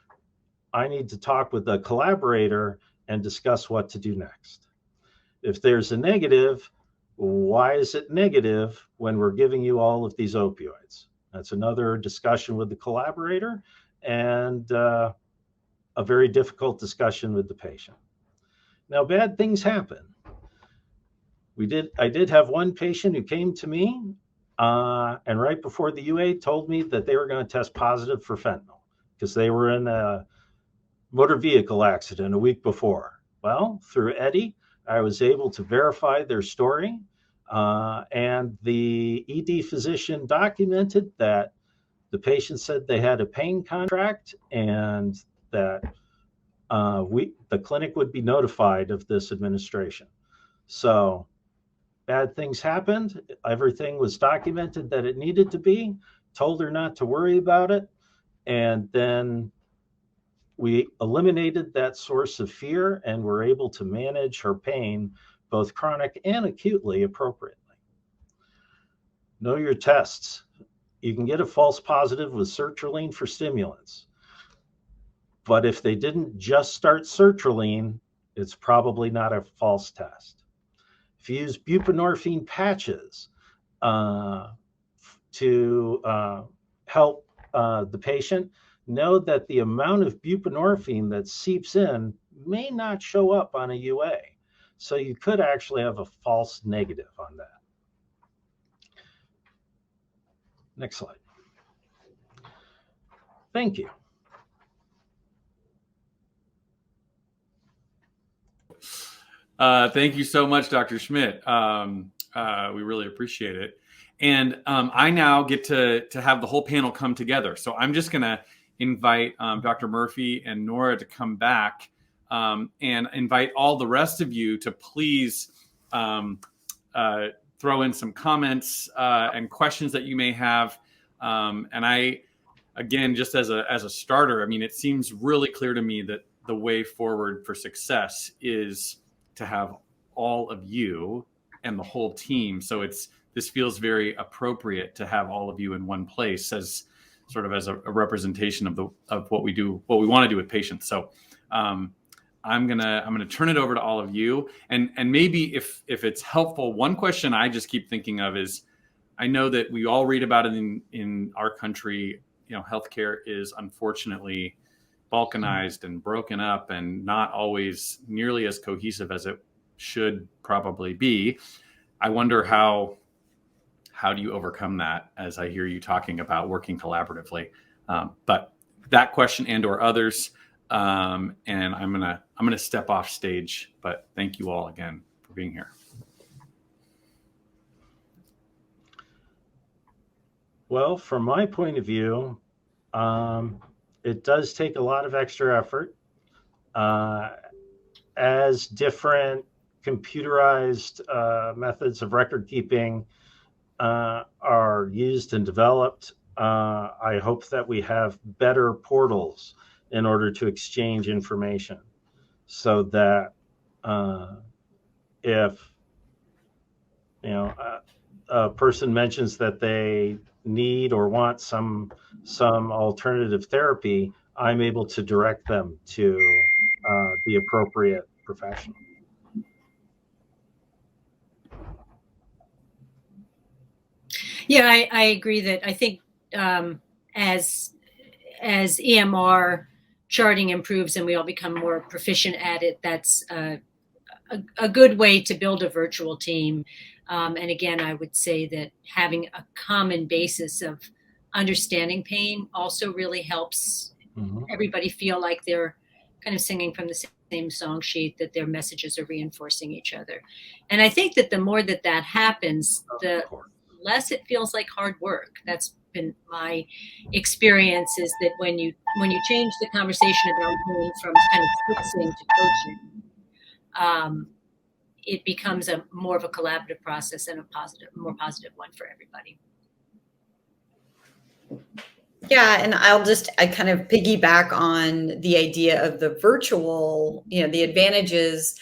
I need to talk with a collaborator and discuss what to do next. If there's a negative, why is it negative when we're giving you all of these opioids? That's another discussion with the collaborator and a very difficult discussion with the patient. Now, bad things happen. I did have one patient who came to me and right before the UA told me that they were going to test positive for fentanyl because they were in a motor vehicle accident a week before. Well, through EDDI, I was able to verify their story, and the ED physician documented that the patient said they had a pain contract and that the clinic would be notified of this administration. So bad things happened. Everything was documented that it needed to be, told her not to worry about it, and then we eliminated that source of fear and were able to manage her pain, both chronic and acutely, appropriately. Know your tests. You can get a false positive with sertraline for stimulants. But if they didn't just start sertraline, it's probably not a false test. If you use buprenorphine patches to help the patient, know that the amount of buprenorphine that seeps in may not show up on a UA. So you could actually have a false negative on that. Next slide. Thank you. Thank you so much, Dr. Schmidt. We really appreciate it. And I now get to have the whole panel come together. So I'm just going to invite Dr. Murphy and Nora to come back and invite all the rest of you to please throw in some comments and questions that you may have. And I, again, just as a starter, I mean, it seems really clear to me that the way forward for success is to have all of you and the whole team. So this feels very appropriate to have all of you in one place as sort of as a representation of what we do, what we want to do with patients. So I'm gonna turn it over to all of you, and maybe if it's helpful, one question I just keep thinking of is, I know that we all read about it in our country. You know, healthcare is unfortunately balkanized and broken up, and not always nearly as cohesive as it should probably be. I wonder how do you overcome that, as I hear you talking about working collaboratively. But that question and or others, and I'm gonna step off stage, but thank you all again for being here. Well, from my point of view, it does take a lot of extra effort. As different computerized methods of record keeping are used and developed, I hope that we have better portals in order to exchange information, so that if a person mentions that they need or want some alternative therapy, I'm able to direct them to the appropriate professional. Yeah, I agree that I think as EMR charting improves and we all become more proficient at it, that's a good way to build a virtual team. And again, I would say that having a common basis of understanding pain also really helps everybody feel like they're kind of singing from the same song sheet, that their messages are reinforcing each other. And I think that the more that happens, the less it feels like hard work. That's been my experience, is that when you change the conversation about pain from kind of fixing to coaching, it becomes more of a collaborative process and a more positive one for everybody. Yeah, and I kind of piggyback on the idea of the virtual, the advantages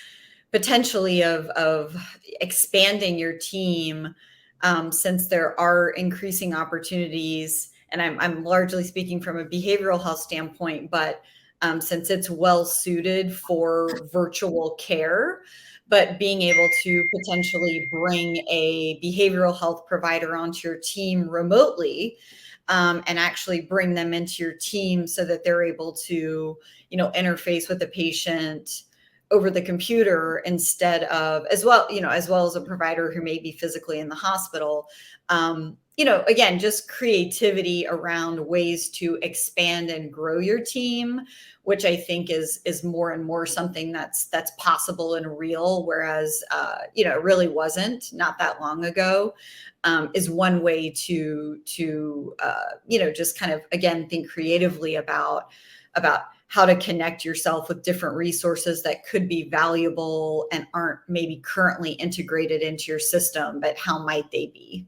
potentially of expanding your team, since there are increasing opportunities. And I'm largely speaking from a behavioral health standpoint, but since it's well suited for virtual care, but being able to potentially bring a behavioral health provider onto your team remotely, and actually bring them into your team so that they're able to, interface with the patient over the computer instead of, as well as a provider who may be physically in the hospital. Again, just creativity around ways to expand and grow your team, which I think is more and more something that's possible and real, whereas it really wasn't not that long ago, is one way to just kind of, again, think creatively about how to connect yourself with different resources that could be valuable and aren't maybe currently integrated into your system, but how might they be?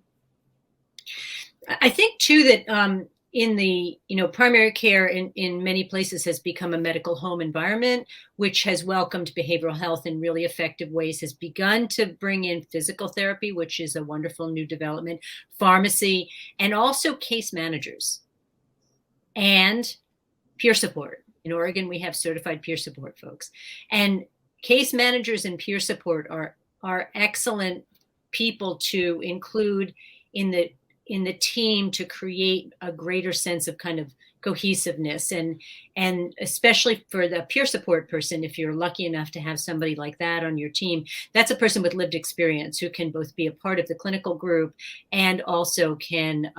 I think too that in the primary care in many places has become a medical home environment, which has welcomed behavioral health in really effective ways, has begun to bring in physical therapy, which is a wonderful new development, pharmacy, and also case managers and peer support. In Oregon, we have certified peer support folks, and case managers and peer support are excellent people to include in the team to create a greater sense of kind of cohesiveness, and especially for the peer support person, if you're lucky enough to have somebody like that on your team, that's a person with lived experience who can both be a part of the clinical group and also can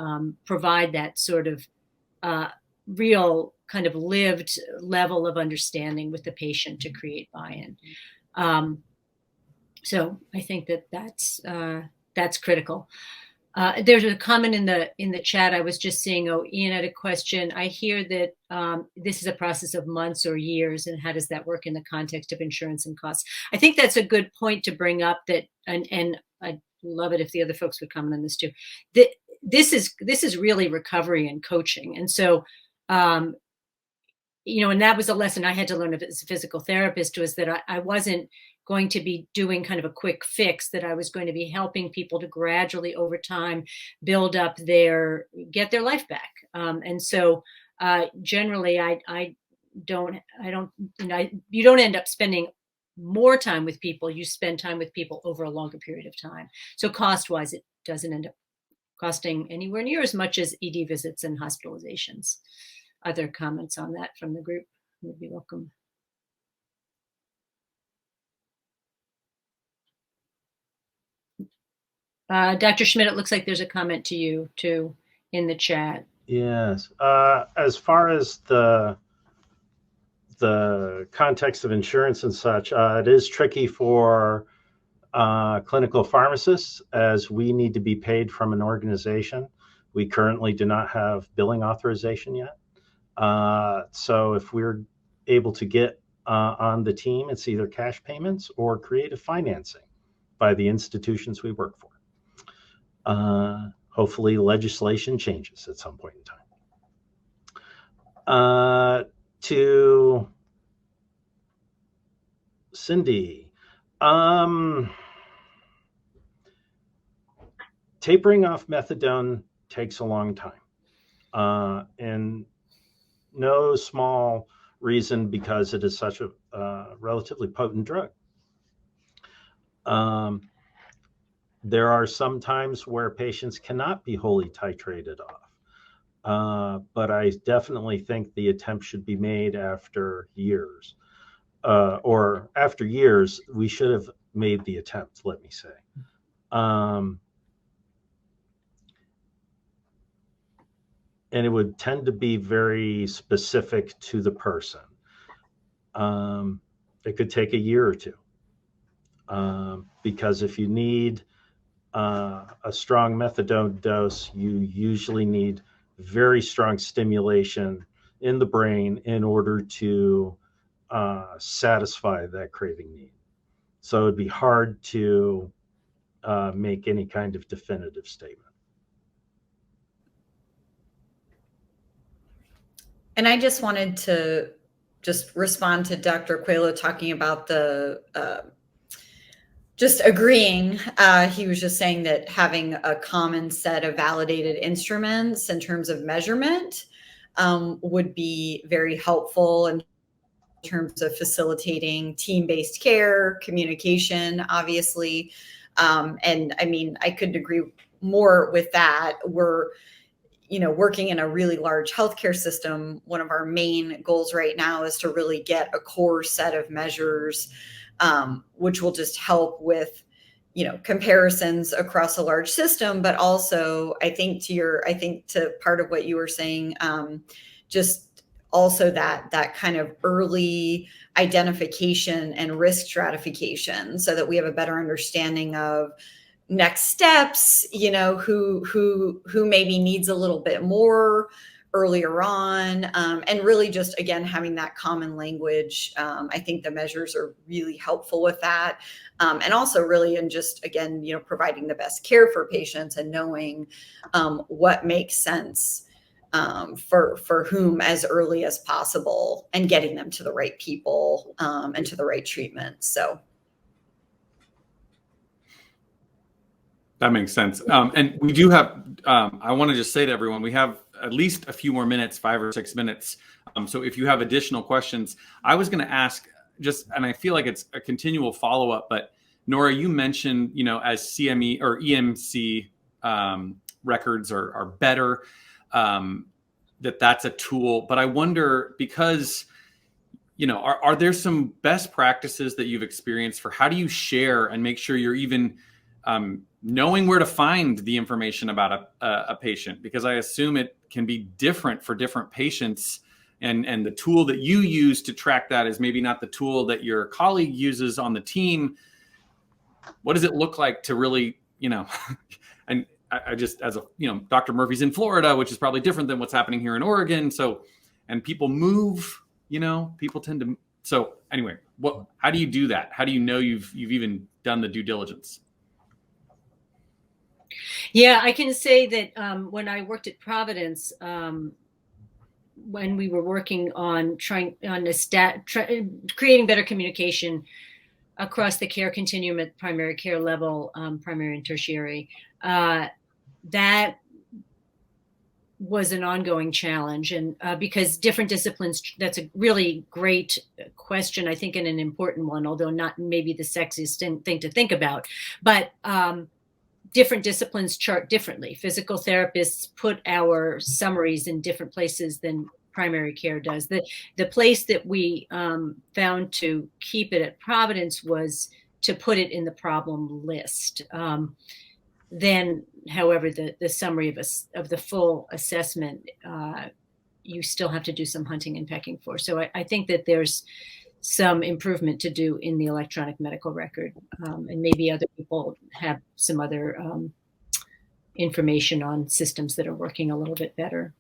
provide that sort of real kind of lived level of understanding with the patient to create buy-in. So I think that's critical. There's a comment in the chat. I was just seeing, Ian had a question. I hear that this is a process of months or years, and how does that work in the context of insurance and costs? I think that's a good point to bring up, that, and love it if the other folks would comment on this too. This is really recovery and coaching. And so, and that was a lesson I had to learn as a physical therapist, was that I wasn't going to be doing kind of a quick fix, that I was going to be helping people to gradually over time get their life back. And so generally you don't end up spending more time with people. You spend time with people over a longer period of time. So cost wise, it doesn't end up costing anywhere near as much as ED visits and hospitalizations. Other comments on that from the group would be welcome. Dr. Schmidt, it looks like there's a comment to you too in the chat. Yes. As far as the context of insurance and such, it is tricky for clinical pharmacists, as we need to be paid from an organization. We currently do not have billing authorization yet. So if we're able to get on the team, it's either cash payments or creative financing by the institutions we work for. Hopefully legislation changes at some point in time. To Cindy, tapering off methadone takes a long time, and no small reason, because it is such a relatively potent drug. There are some times where patients cannot be wholly titrated off, but I definitely think the attempt should be made after years. Or after years, we should have made the attempt, let me say. And it would tend to be very specific to the person. It could take a year or two, because if you need a strong methadone dose, you usually need very strong stimulation in the brain in order to satisfy that craving need. So it'd be hard to make any kind of definitive statement. And I just wanted to respond to Dr. Coelho talking about the just agreeing. He was just saying that having a common set of validated instruments in terms of measurement would be very helpful in terms of facilitating team-based care, communication, obviously. And I mean, I couldn't agree more with that. We're working in a really large healthcare system. One of our main goals right now is to really get a core set of measures, which will just help with, comparisons across a large system. But also, I think to part of what you were saying, just also that kind of early identification and risk stratification, so that we have a better understanding of next steps, who maybe needs a little bit more earlier on, and really just, again, having that common language. I think the measures are really helpful with that. And also really in just, again, providing the best care for patients and knowing what makes sense for whom as early as possible, and getting them to the right people and to the right treatment. So. That makes sense. And we do have, I want to just say to everyone, we have at least a few more minutes, 5 or 6 minutes. So if you have additional questions, I was going to ask and I feel like it's a continual follow-up, but Nora, you mentioned, as CME or EMC records are better, that's a tool. But I wonder, because, are there some best practices that you've experienced for how do you share and make sure you're even knowing where to find the information about a patient? Because I assume it can be different for different patients, and the tool that you use to track that is maybe not the tool that your colleague uses on the team. What does it look like to really, and I just, as Dr. Murphy's in Florida, which is probably different than what's happening here in Oregon. So, and people move, people tend to. So anyway, how do you do that? How do you know you've even done the due diligence? Yeah, I can say that when I worked at Providence, when we were working on creating better communication across the care continuum at primary care level, primary and tertiary, that was an ongoing challenge. And because different disciplines, that's a really great question, I think, and an important one, although not maybe the sexiest thing to think about. But different disciplines chart differently. Physical therapists put our summaries in different places than primary care does. The place that we found to keep it at Providence was to put it in the problem list. Then, however, the summary of the full assessment, you still have to do some hunting and pecking for. So I think that there's some improvement to do in the electronic medical record, and maybe other people have some other information on systems that are working a little bit better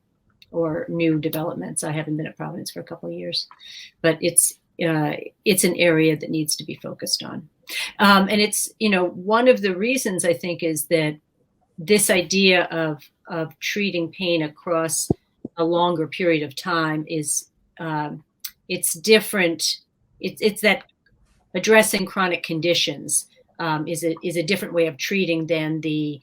or new developments. I haven't been at Providence for a couple of years, but it's an area that needs to be focused on. And it's, one of the reasons I think is that this idea of treating pain across a longer period of time is, it's different. It's that addressing chronic conditions is a different way of treating than the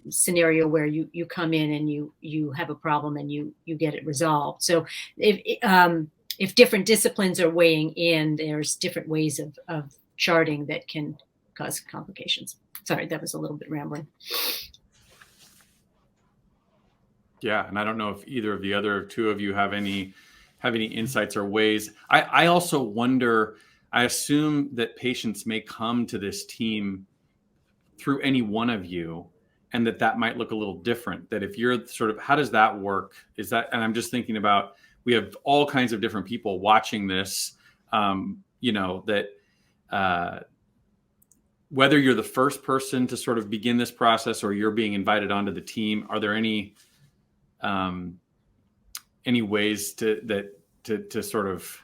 scenario where you come in and you have a problem and you get it resolved. So if different disciplines are weighing in, there's different ways of charting that can cause complications. Sorry, that was a little bit rambling. Yeah, and I don't know if either of the other two of you have any insights or ways. I also wonder, I assume that patients may come to this team through any one of you, and that might look a little different. That if you're sort of, how does that work? And I'm just thinking about, we have all kinds of different people watching this, whether you're the first person to sort of begin this process or you're being invited onto the team, are there any ways to sort of,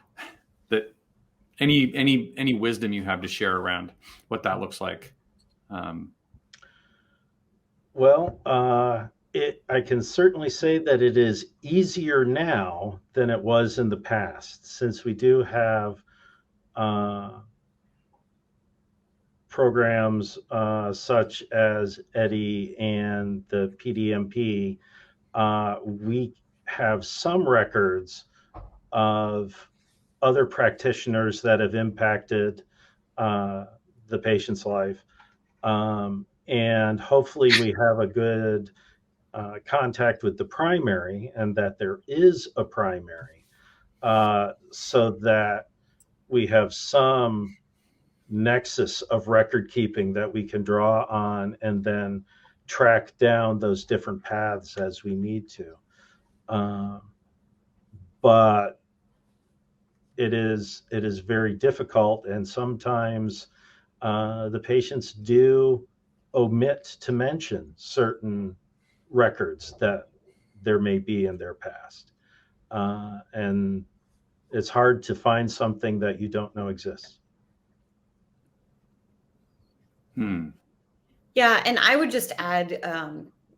that any wisdom you have to share around what that looks like? I can certainly say that it is easier now than it was in the past, since we do have programs such as EDDI and the PDMP. We have some records of other practitioners that have impacted the patient's life. And hopefully we have a good contact with the primary, and that there is a primary, so that we have some nexus of record keeping that we can draw on and then track down those different paths as we need to. But it is very difficult, and sometimes the patients do omit to mention certain records that there may be in their past. And it's hard to find something that you don't know exists. Yeah, and I would just add,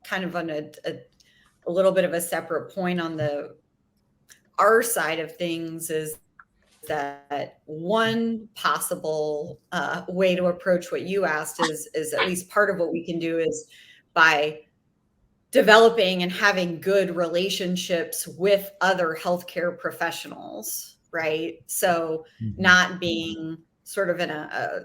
kind of on a little bit of a separate point on our side of things, is that one possible way to approach what you asked is at least part of what we can do is by developing and having good relationships with other healthcare professionals, right? So not being sort of in a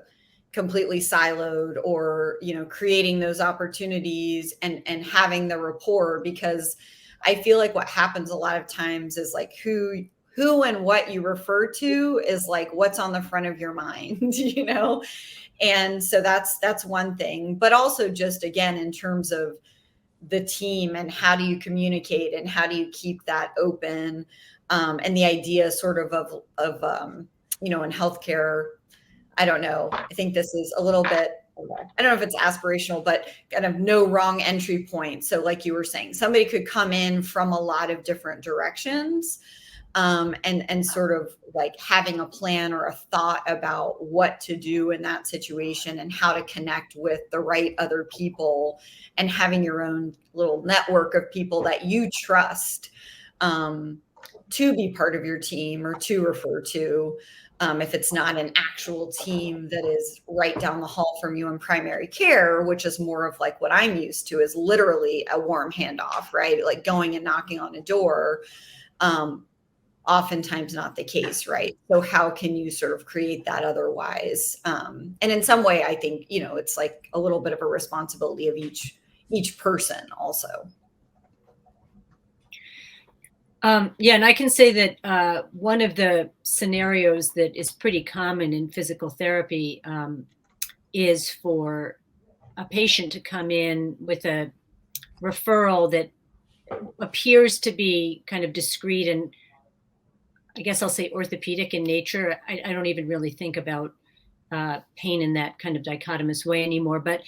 completely siloed, or, creating those opportunities and having the rapport, because I feel like what happens a lot of times is like who and what you refer to is like what's on the front of your mind, And so that's one thing, but also just, again, in terms of the team and how do you communicate and how do you keep that open, and the idea sort of in healthcare, I don't know. I think this is a little bit, I don't know if it's aspirational, but kind of no wrong entry point. So like you were saying, somebody could come in from a lot of different directions. and sort of like having a plan or a thought about what to do in that situation and how to connect with the right other people, and having your own little network of people that you trust to be part of your team or to refer to. If it's not an actual team that is right down the hall from you in primary care, which is more of like what I'm used to, is literally a warm handoff, right? Like going and knocking on a door. Oftentimes not the case, right? So how can you sort of create that otherwise? And in some way, I think, it's like a little bit of a responsibility of each person also. Yeah, and I can say that one of the scenarios that is pretty common in physical therapy is for a patient to come in with a referral that appears to be kind of discrete and, I guess I'll say, orthopedic in nature. I don't even really think about pain in that kind of dichotomous way anymore, but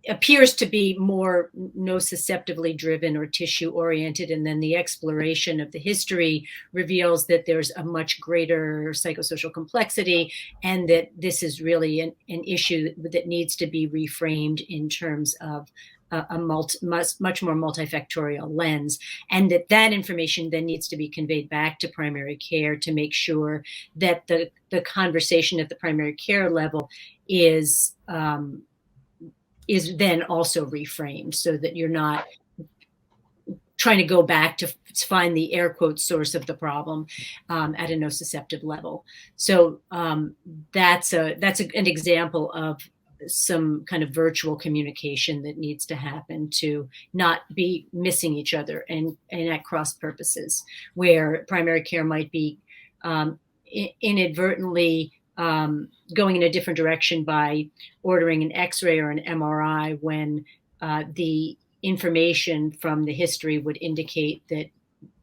appears to be more nociceptively driven or tissue oriented. And then the exploration of the history reveals that there's a much greater psychosocial complexity, and that this is really an issue that needs to be reframed in terms of a much more multifactorial lens, and that information then needs to be conveyed back to primary care to make sure that the conversation at the primary care level is then also reframed, so that you're not trying to go back to find the air quote source of the problem at a nociceptive level. So that's an example of some kind of virtual communication that needs to happen to not be missing each other and at cross purposes, where primary care might be inadvertently going in a different direction by ordering an X-ray or an MRI when the information from the history would indicate that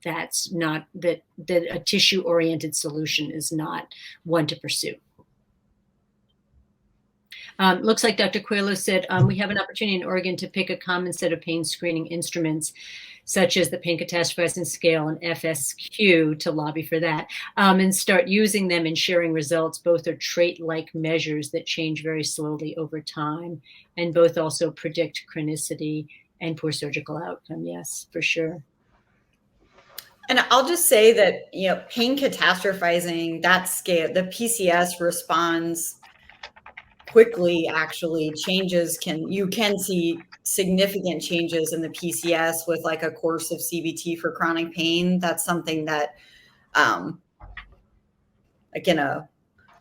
a tissue-oriented solution is not one to pursue. Looks like Dr. Coelho said, we have an opportunity in Oregon to pick a common set of pain screening instruments, such as the pain catastrophizing scale and FSQ, to lobby for that, and start using them and sharing results. Both are trait-like measures that change very slowly over time, and both also predict chronicity and poor surgical outcome. Yes, for sure. And I'll just say that, pain catastrophizing, that scale, the PCS responds quickly. Actually, you can see significant changes in the PCS with like a course of CBT for chronic pain. That's something that, again,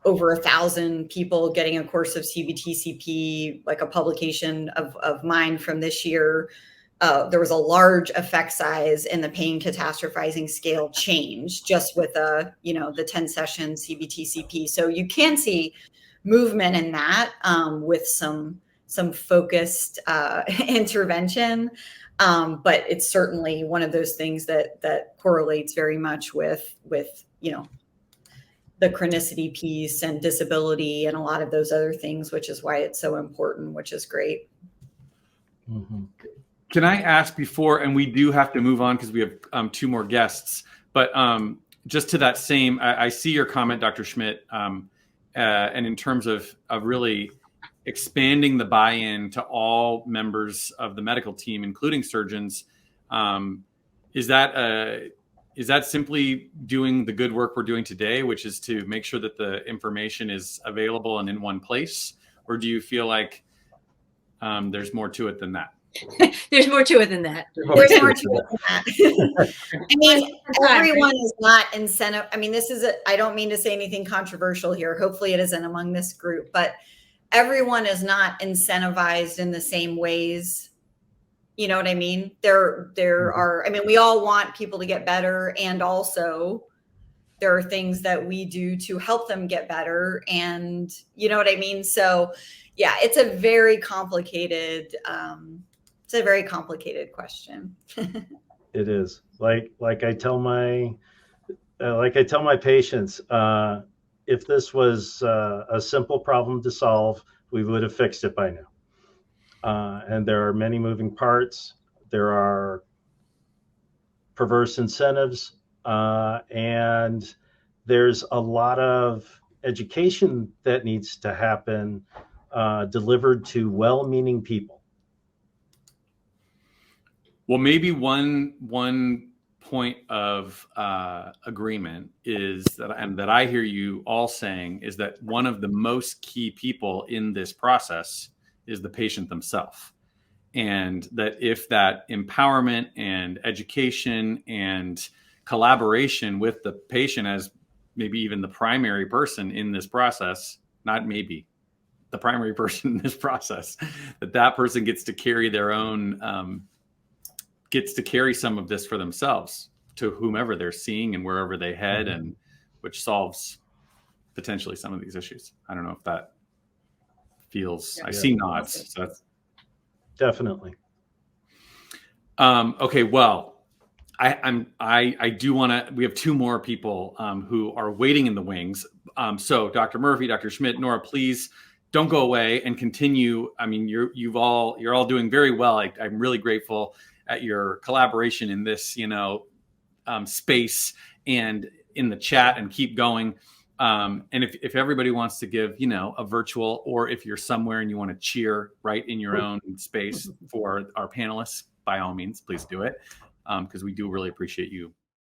over 1,000 people getting a course of CBT-CP, like a publication of mine from this year, there was a large effect size in the pain catastrophizing scale change just with the 10-session CBT-CP. So you can see movement in that with some focused intervention, but it's certainly one of those things that correlates very much with the chronicity piece and disability and a lot of those other things, which is why it's so important, which is great. Mm-hmm. Can I ask before, and we do have to move on because we have 2 more guests, but just to that same, I see your comment, Dr. Schmidt, and in terms of really expanding the buy-in to all members of the medical team, including surgeons, is that simply doing the good work we're doing today, which is to make sure that the information is available and in one place? Or do you feel like there's more to it than that? There's more to it than that. There's more to it than that. I mean, everyone is not incentive. I mean, I don't mean to say anything controversial here. Hopefully it isn't among this group, but everyone is not incentivized in the same ways. You know what I mean? There are, I mean, we all want people to get better, and also there are things that we do to help them get better. And you know what I mean? So yeah, it's a very complicated, question. It is. Like I tell my patients, if this was a simple problem to solve, we would have fixed it by now. And there are many moving parts. There are perverse incentives and there's a lot of education that needs to happen, delivered to well-meaning people. Well, maybe one point of agreement is that, and that I hear you all saying, is that one of the most key people in this process is the patient themselves. And that if that empowerment and education and collaboration with the patient as maybe even the primary person in this process, not maybe, the primary person in this process, that person gets to carry their own, gets to carry some of this for themselves to whomever they're seeing and wherever they head, and which solves potentially some of these issues. I don't know if that feels, I see nods. So that's Definitely. okay. Well, I do want to, we have two more people who are waiting in the wings. So Dr. Murphy, Dr. Schmidt, Nora, please don't go away and continue. I mean, you're all doing very well. I'm really grateful at your collaboration in this, space and in the chat, and keep going. And if everybody wants to give, a virtual, or if you're somewhere and you want to cheer right in your own space for our panelists, by all means, please do it. Because we do really appreciate you